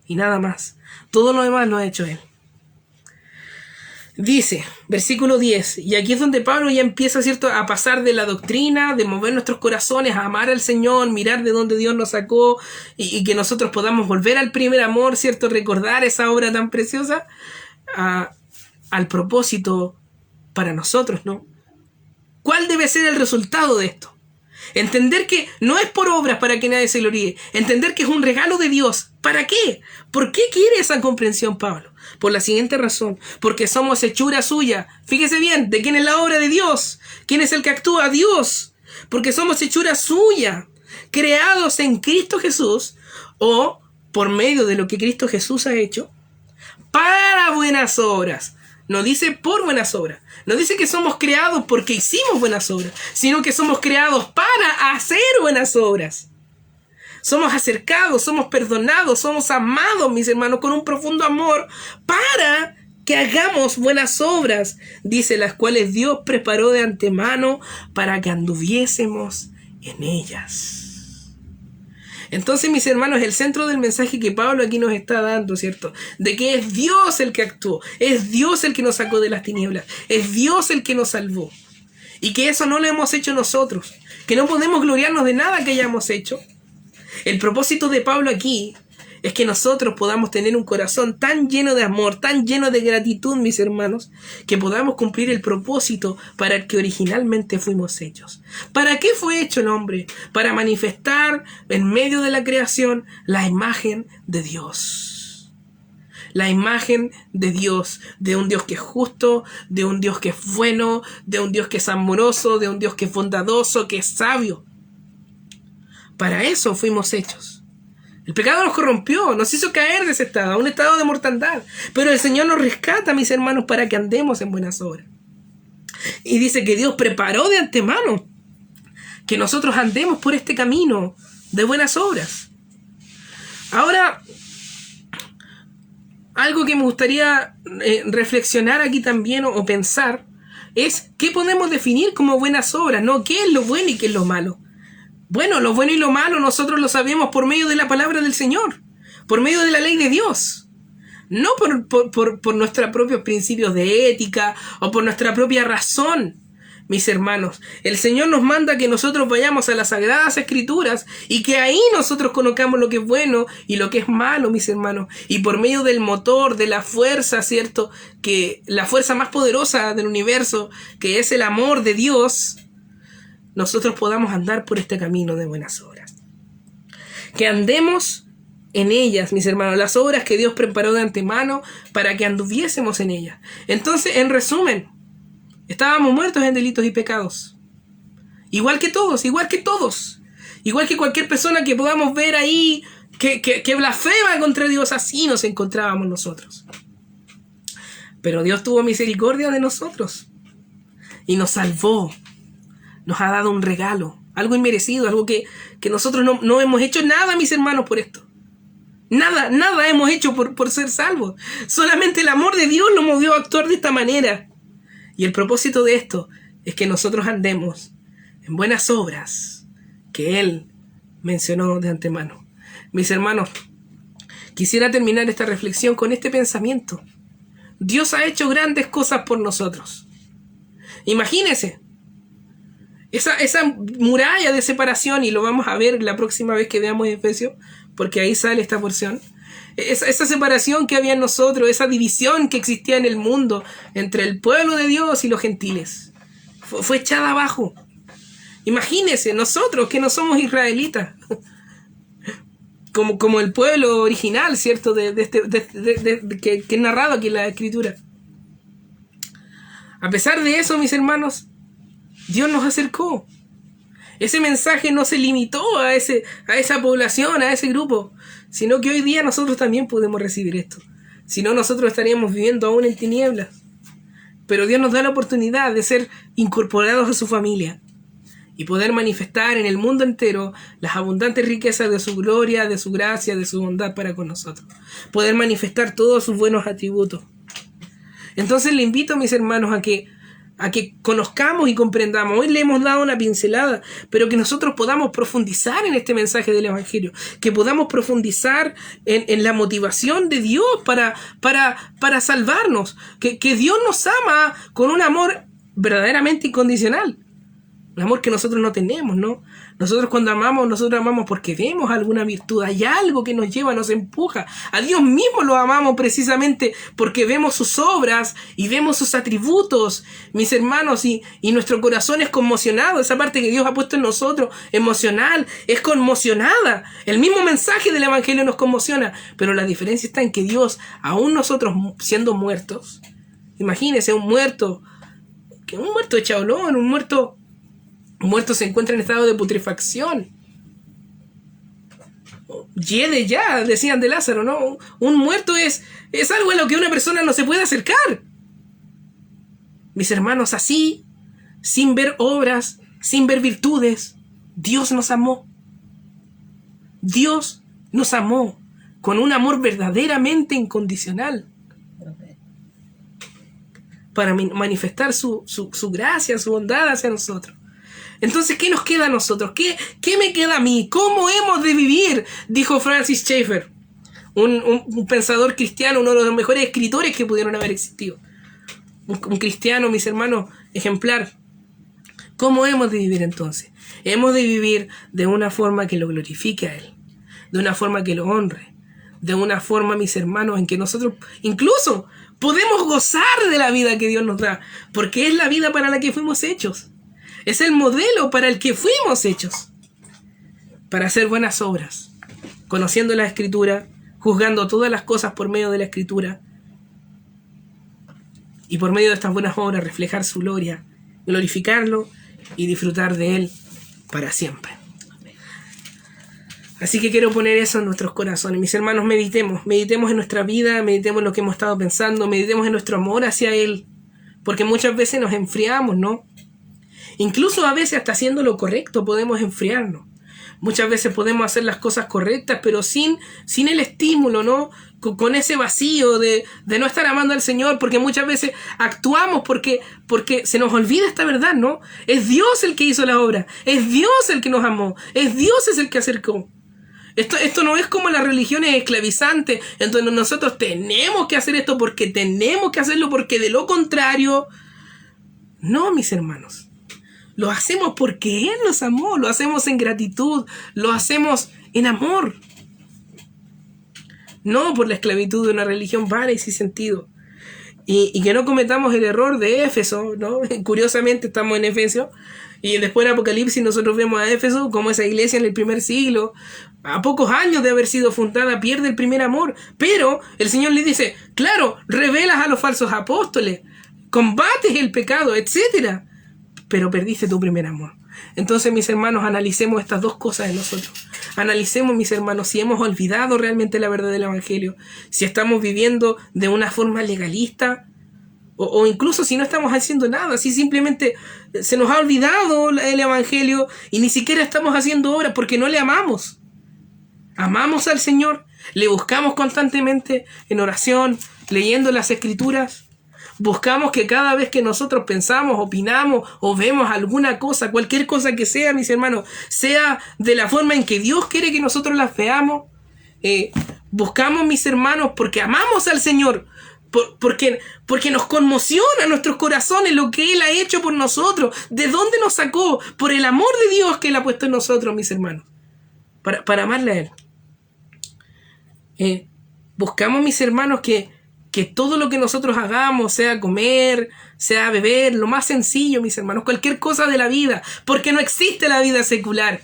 Y nada más. Todo lo demás lo ha hecho Él. Dice, versículo 10, y aquí es donde Pablo ya empieza, ¿cierto?, a pasar de la doctrina, de mover nuestros corazones, a amar al Señor, mirar de dónde Dios nos sacó y que nosotros podamos volver al primer amor, ¿cierto?, recordar esa obra tan preciosa, al propósito para nosotros, ¿no? ¿Cuál debe ser el resultado de esto? Entender que no es por obras para que nadie se gloríe. Entender que es un regalo de Dios. ¿Para qué? ¿Por qué quiere esa comprensión Pablo? Por la siguiente razón. Porque somos hechura suya. Fíjese bien, ¿de quién es la obra de Dios? ¿Quién es el que actúa? Dios. Porque somos hechura suya. Creados en Cristo Jesús o por medio de lo que Cristo Jesús ha hecho para buenas obras. No dice por buenas obras. No dice que somos creados porque hicimos buenas obras, sino que somos creados para hacer buenas obras. Somos acercados, somos perdonados, somos amados, mis hermanos, con un profundo amor para que hagamos buenas obras, dice, las cuales Dios preparó de antemano para que anduviésemos en ellas. Entonces, mis hermanos, el centro del mensaje que Pablo aquí nos está dando, ¿cierto? De que es Dios el que actuó, es Dios el que nos sacó de las tinieblas, es Dios el que nos salvó. Y que eso no lo hemos hecho nosotros, que no podemos gloriarnos de nada que hayamos hecho. El propósito de Pablo aquí es que nosotros podamos tener un corazón tan lleno de amor, tan lleno de gratitud, mis hermanos, que podamos cumplir el propósito para el que originalmente fuimos hechos. ¿Para qué fue hecho el hombre? Para manifestar en medio de la creación la imagen de Dios. La imagen de Dios, de un Dios que es justo, de un Dios que es bueno, de un Dios que es amoroso, de un Dios que es bondadoso, que es sabio. Para eso fuimos hechos. El pecado nos corrompió, nos hizo caer de ese estado, a un estado de mortandad. Pero el Señor nos rescata, mis hermanos, para que andemos en buenas obras. Y dice que Dios preparó de antemano que nosotros andemos por este camino de buenas obras. Ahora, algo que me gustaría reflexionar aquí también o pensar es qué podemos definir como buenas obras, ¿no? ¿Qué es lo bueno y qué es lo malo? Bueno, lo bueno y lo malo nosotros lo sabemos por medio de la palabra del Señor, por medio de la ley de Dios, no por nuestros propios principios de ética o por nuestra propia razón, mis hermanos. El Señor nos manda que nosotros vayamos a las Sagradas Escrituras y que ahí nosotros conozcamos lo que es bueno y lo que es malo, mis hermanos. Y por medio del motor, de la fuerza, ¿cierto? Que la fuerza más poderosa del universo, que es el amor de Dios, nosotros podamos andar por este camino de buenas obras. Que andemos en ellas, mis hermanos, las obras que Dios preparó de antemano para que anduviésemos en ellas. Entonces, en resumen, estábamos muertos en delitos y pecados. Igual que todos. Igual que cualquier persona que podamos ver ahí que blasfema contra Dios, así nos encontrábamos nosotros. Pero Dios tuvo misericordia de nosotros y nos salvó. Nos ha dado un regalo, algo inmerecido, algo que nosotros no hemos hecho nada, mis hermanos, por esto. Nada hemos hecho por ser salvos. Solamente el amor de Dios nos movió a actuar de esta manera. Y el propósito de esto es que nosotros andemos en buenas obras que Él mencionó de antemano. Mis hermanos, quisiera terminar esta reflexión con este pensamiento. Dios ha hecho grandes cosas por nosotros. Imagínense. Esa muralla de separación, y lo vamos a ver la próxima vez que veamos Efesios, porque ahí sale esta porción. Esa separación que había en nosotros, esa división que existía en el mundo entre el pueblo de Dios y los gentiles, fue echada abajo. Imagínense, nosotros que no somos israelitas, como el pueblo original, ¿cierto? Que es narrado aquí en la Escritura. A pesar de eso, mis hermanos, Dios nos acercó. Ese mensaje no se limitó a esa población, a ese grupo, sino que hoy día nosotros también podemos recibir esto. Si no, nosotros estaríamos viviendo aún en tinieblas. Pero Dios nos da la oportunidad de ser incorporados a su familia y poder manifestar en el mundo entero las abundantes riquezas de su gloria, de su gracia, de su bondad para con nosotros. Poder manifestar todos sus buenos atributos. Entonces le invito, mis hermanos, a que conozcamos y comprendamos. Hoy le hemos dado una pincelada, pero que nosotros podamos profundizar en este mensaje del Evangelio, que podamos profundizar en la motivación de Dios para salvarnos, que Dios nos ama con un amor verdaderamente incondicional, un amor que nosotros no tenemos, ¿no? Nosotros cuando amamos, nosotros amamos porque vemos alguna virtud, hay algo que nos lleva, nos empuja. A Dios mismo lo amamos precisamente porque vemos sus obras y vemos sus atributos, mis hermanos, y nuestro corazón es conmocionado. Esa parte que Dios ha puesto en nosotros, emocional, es conmocionada. El mismo mensaje del Evangelio nos conmociona, pero la diferencia está en que Dios, aún nosotros siendo muertos, imagínense un muerto echado al horno, un muerto se encuentra en estado de putrefacción. Yede ya, decían de Lázaro, ¿no? Un muerto es algo a lo que una persona no se puede acercar. Mis hermanos, así, sin ver obras, sin ver virtudes, Dios nos amó. Dios nos amó con un amor verdaderamente incondicional para manifestar su gracia, su bondad hacia nosotros. Entonces, ¿qué nos queda a nosotros? ¿Qué me queda a mí? ¿Cómo hemos de vivir? Dijo Francis Schaeffer, un pensador cristiano, uno de los mejores escritores que pudieron haber existido. Un cristiano, mis hermanos, ejemplar. ¿Cómo hemos de vivir entonces? Hemos de vivir de una forma que lo glorifique a Él, de una forma que lo honre, de una forma, mis hermanos, en que nosotros incluso podemos gozar de la vida que Dios nos da, porque es la vida para la que fuimos hechos. Es el modelo para el que fuimos hechos, para hacer buenas obras, conociendo la Escritura, juzgando todas las cosas por medio de la Escritura, y por medio de estas buenas obras reflejar su gloria, glorificarlo y disfrutar de Él para siempre. Así que quiero poner eso en nuestros corazones. Mis hermanos, meditemos en nuestra vida, meditemos en lo que hemos estado pensando, meditemos en nuestro amor hacia Él, porque muchas veces nos enfriamos, ¿no? Incluso a veces hasta haciendo lo correcto podemos enfriarnos. Muchas veces podemos hacer las cosas correctas, pero sin el estímulo, ¿no? Con ese vacío de no estar amando al Señor, porque muchas veces actuamos porque se nos olvida esta verdad, ¿no? Es Dios el que hizo la obra, es Dios el que nos amó, es Dios el que acercó. Esto no es como las religiones esclavizantes, en donde nosotros tenemos que hacer esto porque tenemos que hacerlo, porque de lo contrario... No, mis hermanos. Lo hacemos porque Él nos amó, lo hacemos en gratitud, lo hacemos en amor. No por la esclavitud de una religión vana y sin sentido. Y que no cometamos el error de Éfeso, ¿no? Curiosamente estamos en Efesios, y después en Apocalipsis nosotros vemos a Éfeso como esa iglesia en el primer siglo, a pocos años de haber sido fundada, pierde el primer amor. Pero el Señor le dice, claro, revelas a los falsos apóstoles, combates el pecado, etcétera, pero perdiste tu primer amor. Entonces, mis hermanos, analicemos estas dos cosas en nosotros. Analicemos, mis hermanos, si hemos olvidado realmente la verdad del Evangelio, si estamos viviendo de una forma legalista, o incluso si no estamos haciendo nada, si simplemente se nos ha olvidado el Evangelio y ni siquiera estamos haciendo obras porque no le amamos. Amamos al Señor, le buscamos constantemente en oración, leyendo las Escrituras. Buscamos que cada vez que nosotros pensamos, opinamos o vemos alguna cosa, cualquier cosa que sea, mis hermanos, sea de la forma en que Dios quiere que nosotros las veamos. Buscamos, mis hermanos, porque amamos al Señor, porque nos conmociona nuestros corazones lo que Él ha hecho por nosotros. ¿De dónde nos sacó? Por el amor de Dios que Él ha puesto en nosotros, mis hermanos, para amarle a Él. Buscamos, mis hermanos, que todo lo que nosotros hagamos, sea comer, sea beber, lo más sencillo, mis hermanos, cualquier cosa de la vida, porque no existe la vida secular.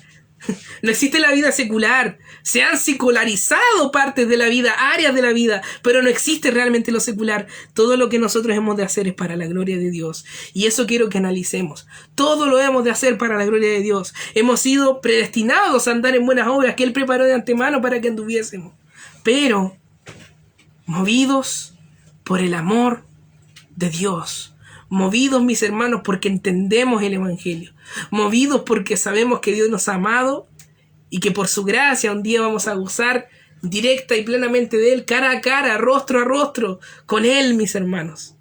No existe la vida secular. Se han secularizado partes de la vida, áreas de la vida, pero no existe realmente lo secular. Todo lo que nosotros hemos de hacer es para la gloria de Dios. Y eso quiero que analicemos. Todo lo hemos de hacer para la gloria de Dios. Hemos sido predestinados a andar en buenas obras que Él preparó de antemano para que anduviésemos. Pero, movidos por el amor de Dios, movidos, mis hermanos, porque entendemos el Evangelio, movidos porque sabemos que Dios nos ha amado y que por su gracia un día vamos a gozar directa y plenamente de Él, cara a cara, rostro a rostro, con Él, mis hermanos,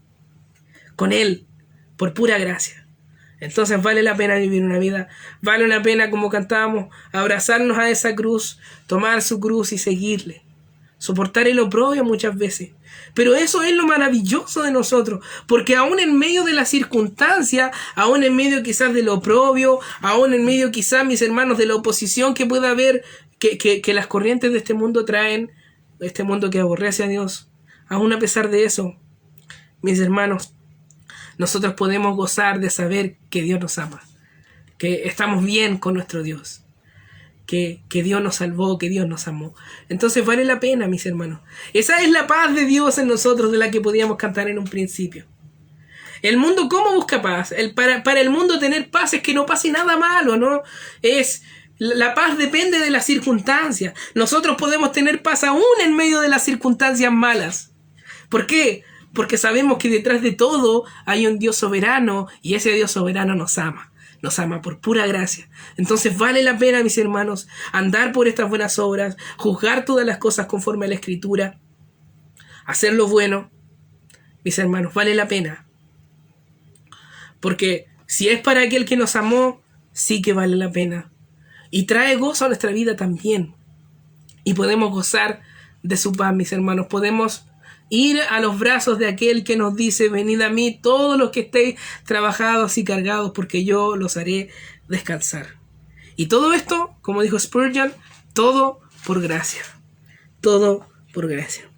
con Él, por pura gracia. Entonces vale la pena vivir una vida, vale la pena, como cantábamos, abrazarnos a esa cruz, tomar su cruz y seguirle. Soportar el oprobio muchas veces. Pero eso es lo maravilloso de nosotros. Porque aún en medio de la circunstancia, aún en medio quizás del oprobio, aún en medio quizás, mis hermanos, de la oposición que pueda haber, que las corrientes de este mundo traen, este mundo que aborrece a Dios, aún a pesar de eso, mis hermanos, nosotros podemos gozar de saber que Dios nos ama, que estamos bien con nuestro Dios. Que Dios nos salvó, que Dios nos amó. Entonces vale la pena, mis hermanos. Esa es la paz de Dios en nosotros, de la que podíamos cantar en un principio. El mundo, ¿cómo busca paz? Para el mundo tener paz es que no pase nada malo, ¿no? Es La paz depende de las circunstancias. Nosotros podemos tener paz aún en medio de las circunstancias malas. ¿Por qué? Porque sabemos que detrás de todo hay un Dios soberano y ese Dios soberano nos ama. Nos ama por pura gracia. Entonces vale la pena, mis hermanos, andar por estas buenas obras, juzgar todas las cosas conforme a la Escritura, hacer lo bueno. Mis hermanos, vale la pena. Porque si es para aquel que nos amó, sí que vale la pena. Y trae gozo a nuestra vida también. Y podemos gozar de su paz, mis hermanos. Podemos ir a los brazos de aquel que nos dice: venid a mí todos los que estéis trabajados y cargados, porque yo los haré descansar. Y todo esto, como dijo Spurgeon, todo por gracia. Todo por gracia.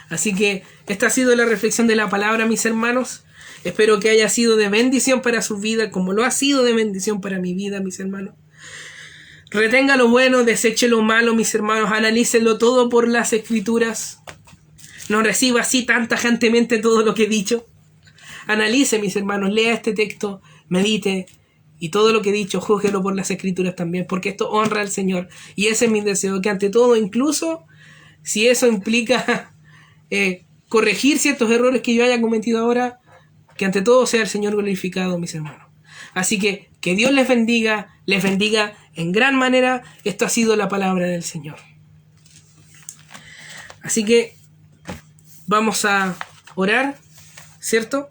Así que esta ha sido la reflexión de la palabra, mis hermanos. Espero que haya sido de bendición para su vida, como lo ha sido de bendición para mi vida, mis hermanos. Retenga lo bueno, deseche lo malo, mis hermanos. Analícenlo todo por las Escrituras. No reciba así tan tajantemente todo lo que he dicho. Analice, mis hermanos, lea este texto, medite, y todo lo que he dicho, júzguelo por las Escrituras también, porque esto honra al Señor. Y ese es mi deseo, que ante todo, incluso si eso implica corregir ciertos errores que yo haya cometido ahora, que ante todo sea el Señor glorificado, mis hermanos. Así que Dios les bendiga en gran manera. Esto ha sido la palabra del Señor. Así que vamos a orar, ¿cierto?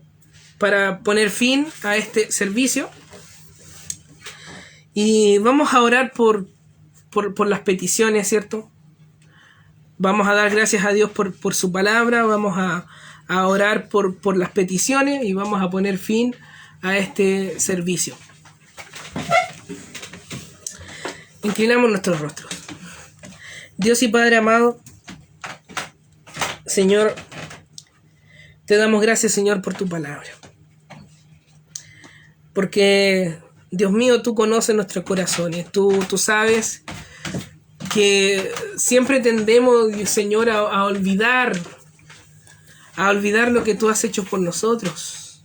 Para poner fin a este servicio. Y vamos a orar por las peticiones, ¿cierto? Vamos a dar gracias a Dios por su palabra. Vamos a orar por las peticiones y vamos a poner fin a este servicio. Inclinamos nuestros rostros. Dios y Padre amado, Señor, te damos gracias, Señor, por tu palabra. Porque, Dios mío, tú conoces nuestros corazones. Tú sabes que siempre tendemos, Señor, a olvidar lo que tú has hecho por nosotros.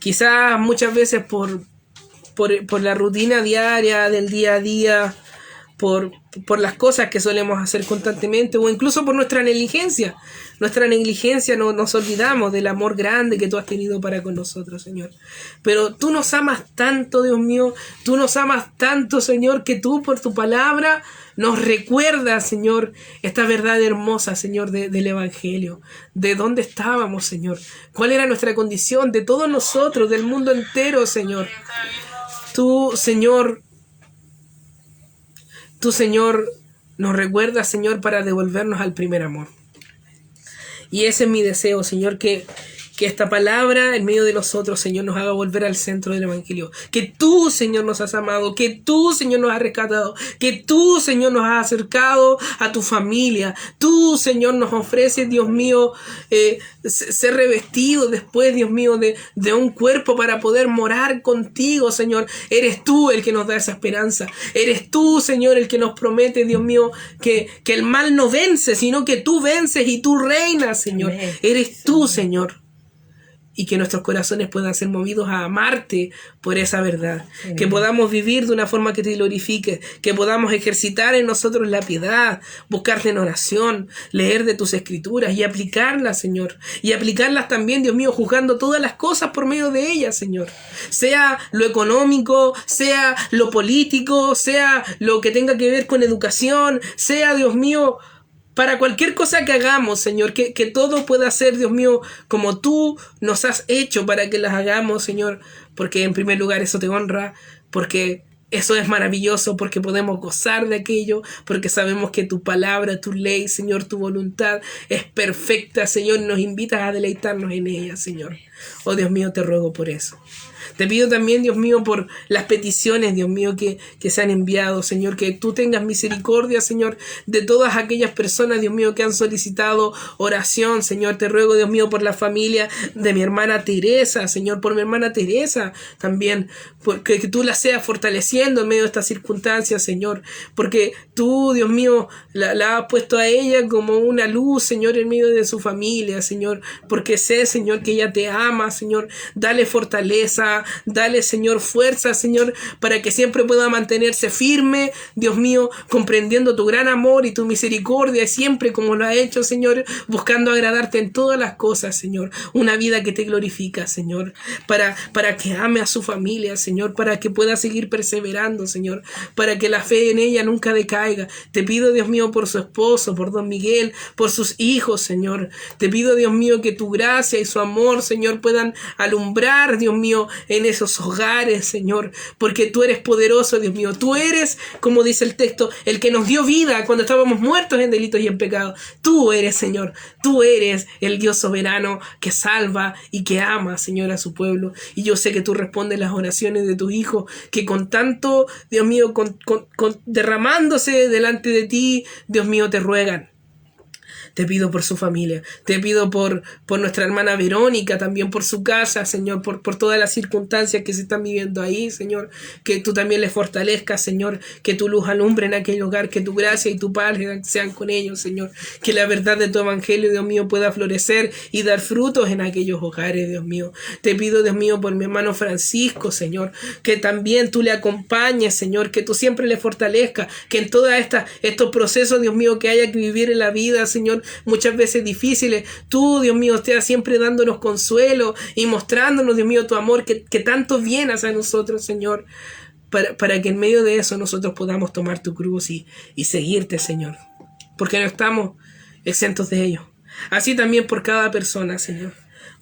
Quizás muchas veces por la rutina diaria, del día a día, por las cosas que solemos hacer constantemente, o incluso por nuestra negligencia. Nuestra negligencia nos olvidamos del amor grande que tú has tenido para con nosotros, Señor. Pero tú nos amas tanto, Dios mío, tú nos amas tanto, Señor, que tú por tu palabra nos recuerdas, Señor, esta verdad hermosa, Señor, del Evangelio. De dónde estábamos, Señor. Cuál era nuestra condición, de todos nosotros, del mundo entero, Señor. Tú, Señor, nos recuerdas, Señor, para devolvernos al primer amor. Y ese es mi deseo, Señor, que esta palabra en medio de nosotros, Señor, nos haga volver al centro del Evangelio. Que tú, Señor, nos has amado, que tú, Señor, nos has rescatado, que tú, Señor, nos has acercado a tu familia. Tú, Señor, nos ofreces, Dios mío, ser revestido después, Dios mío, de un cuerpo para poder morar contigo, Señor. Eres tú el que nos da esa esperanza. Eres tú, Señor, el que nos promete, Dios mío, que el mal no vence, sino que tú vences y tú reinas, Señor. Eres tú, Señor. Y que nuestros corazones puedan ser movidos a amarte por esa verdad. Que podamos vivir de una forma que te glorifique. Que podamos ejercitar en nosotros la piedad, buscarte en oración, leer de tus escrituras y aplicarlas, Señor. Y aplicarlas también, Dios mío, juzgando todas las cosas por medio de ellas, Señor. Sea lo económico, sea lo político, sea lo que tenga que ver con educación, sea, Dios mío, para cualquier cosa que hagamos, Señor, que todo pueda ser, Dios mío, como tú nos has hecho para que las hagamos, Señor, porque en primer lugar eso te honra, porque eso es maravilloso, porque podemos gozar de aquello, porque sabemos que tu palabra, tu ley, Señor, tu voluntad es perfecta, Señor, y nos invitas a deleitarnos en ella, Señor. Oh, Dios mío, te ruego por eso. Te pido también, Dios mío, por las peticiones, Dios mío, que se han enviado, Señor, que tú tengas misericordia, Señor, de todas aquellas personas, Dios mío, que han solicitado oración, Señor. Te ruego, Dios mío, por la familia de mi hermana Teresa, Señor, por mi hermana Teresa también, porque que tú la seas fortaleciendo en medio de estas circunstancias, Señor, porque tú, Dios mío, la has puesto a ella como una luz, Señor, en medio de su familia, Señor, porque sé, Señor, que ella te ama, Señor. Dale fortaleza, dale, Señor, fuerza, Señor, para que siempre pueda mantenerse firme, Dios mío, comprendiendo tu gran amor y tu misericordia, siempre como lo ha hecho, Señor, buscando agradarte en todas las cosas, Señor. Una vida que te glorifica, Señor, para que ame a su familia, Señor, para que pueda seguir perseverando, Señor, para que la fe en ella nunca decaiga. Te pido, Dios mío, por su esposo, por don Miguel, por sus hijos, Señor. Te pido, Dios mío, que tu gracia y su amor, Señor, puedan alumbrar, Dios mío, en esos hogares, Señor, porque tú eres poderoso, Dios mío. Tú eres, como dice el texto, el que nos dio vida cuando estábamos muertos en delitos y en pecado. Tú eres, Señor, tú eres el Dios soberano que salva y que ama, Señor, a su pueblo. Y yo sé que tú respondes las oraciones de tus hijos, que con tanto, Dios mío, derramándose delante de ti, Dios mío, te ruegan. Te pido por su familia, te pido por nuestra hermana Verónica, también por su casa, Señor, por todas las circunstancias que se están viviendo ahí, Señor, que tú también les fortalezcas, Señor, que tu luz alumbre en aquel hogar, que tu gracia y tu paz sean con ellos, Señor, que la verdad de tu evangelio, Dios mío, pueda florecer y dar frutos en aquellos hogares, Dios mío. Te pido, Dios mío, por mi hermano Francisco, Señor, que también tú le acompañes, Señor, que tú siempre le fortalezcas, que en todos estos procesos, Dios mío, que haya que vivir en la vida, Señor, muchas veces difíciles, tú, Dios mío, estés siempre dándonos consuelo y mostrándonos, Dios mío, tu amor que tanto viene hacia nosotros, Señor, para que en medio de eso nosotros podamos tomar tu cruz y seguirte, Señor, porque no estamos exentos de ello. Así también por cada persona, Señor.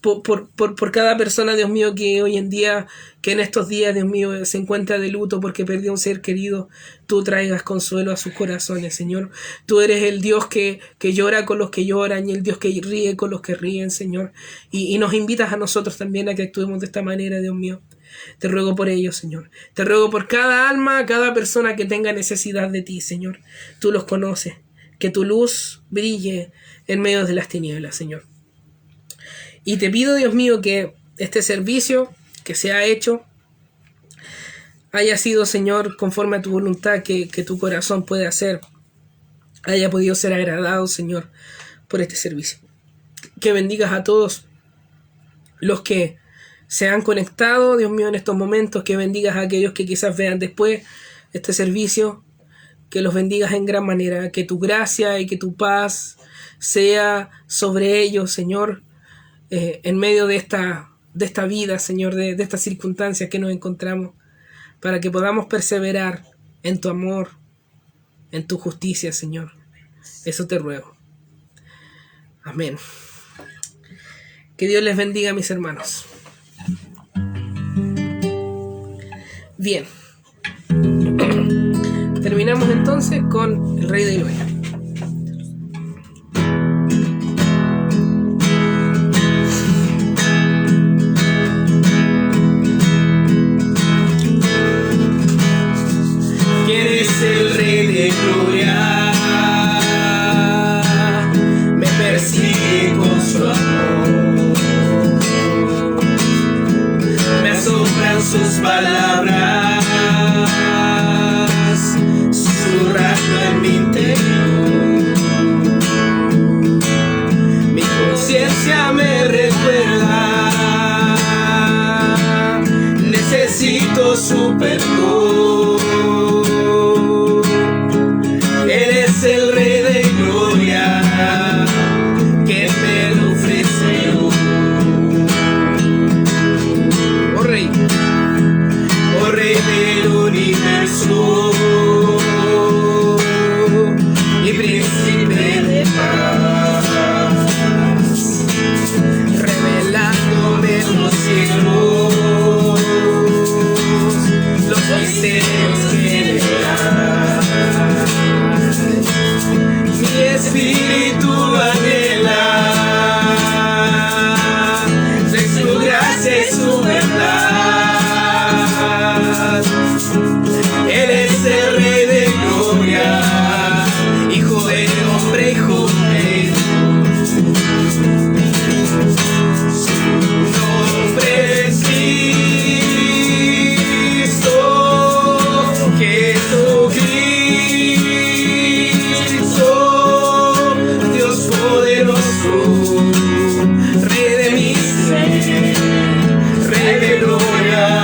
Por cada persona, Dios mío, que hoy en día, que en estos días, Dios mío, se encuentra de luto porque perdió un ser querido, tú traigas consuelo a sus corazones, Señor. Tú eres el Dios que llora con los que lloran y el Dios que ríe con los que ríen, Señor. Y nos invitas a nosotros también a que actuemos de esta manera, Dios mío. Te ruego por ellos, Señor. Te ruego por cada alma, cada persona que tenga necesidad de ti, Señor. Tú los conoces. Que tu luz brille en medio de las tinieblas, Señor. Y te pido, Dios mío, que este servicio que se ha hecho haya sido, Señor, conforme a tu voluntad, que tu corazón pueda ser, haya podido ser agradado, Señor, por este servicio. Que bendigas a todos los que se han conectado, Dios mío, en estos momentos, que bendigas a aquellos que quizás vean después este servicio, que los bendigas en gran manera, que tu gracia y que tu paz sea sobre ellos, Señor, en medio de esta vida, Señor, de estas circunstancias que nos encontramos, para que podamos perseverar en tu amor, en tu justicia, Señor. Eso te ruego. Amén. Que Dios les bendiga, mis hermanos. Bien. Terminamos entonces con el Rey de Gloria. El Rey de Gloria me persigue con su amor, me asombran sus palabras, susurrando en mi interior. Mi conciencia me recuerda, necesito su perdón. El Rey de Gloria que me lo ofrece hoy. Oh Rey del universo y príncipe de paz, revelándome en los cielos los misterios que me das. Mi espíritu anhela de su gracia y su verdad. Él es el Rey de Gloria, Hijo del hombre, Hijo de Dios. Su nombre es Cristo, Jesucristo, Dios poderoso, Rey de mi ser, Rey de Gloria.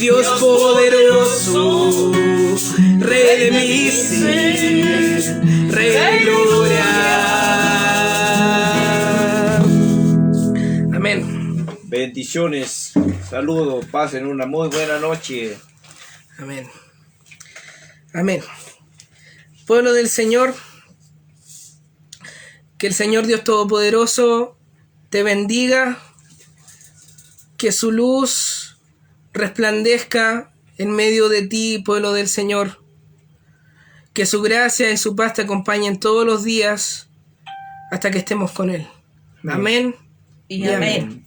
Dios poderoso, Rey de mi ser, Rey de gloria. Amén. Bendiciones, saludos, pasen una muy buena noche. Amén. Amén. Pueblo del Señor, que el Señor Dios Todopoderoso te bendiga, que su luz resplandezca en medio de ti, pueblo del Señor, que su gracia y su paz te acompañen todos los días hasta que estemos con Él. Amén Y amén.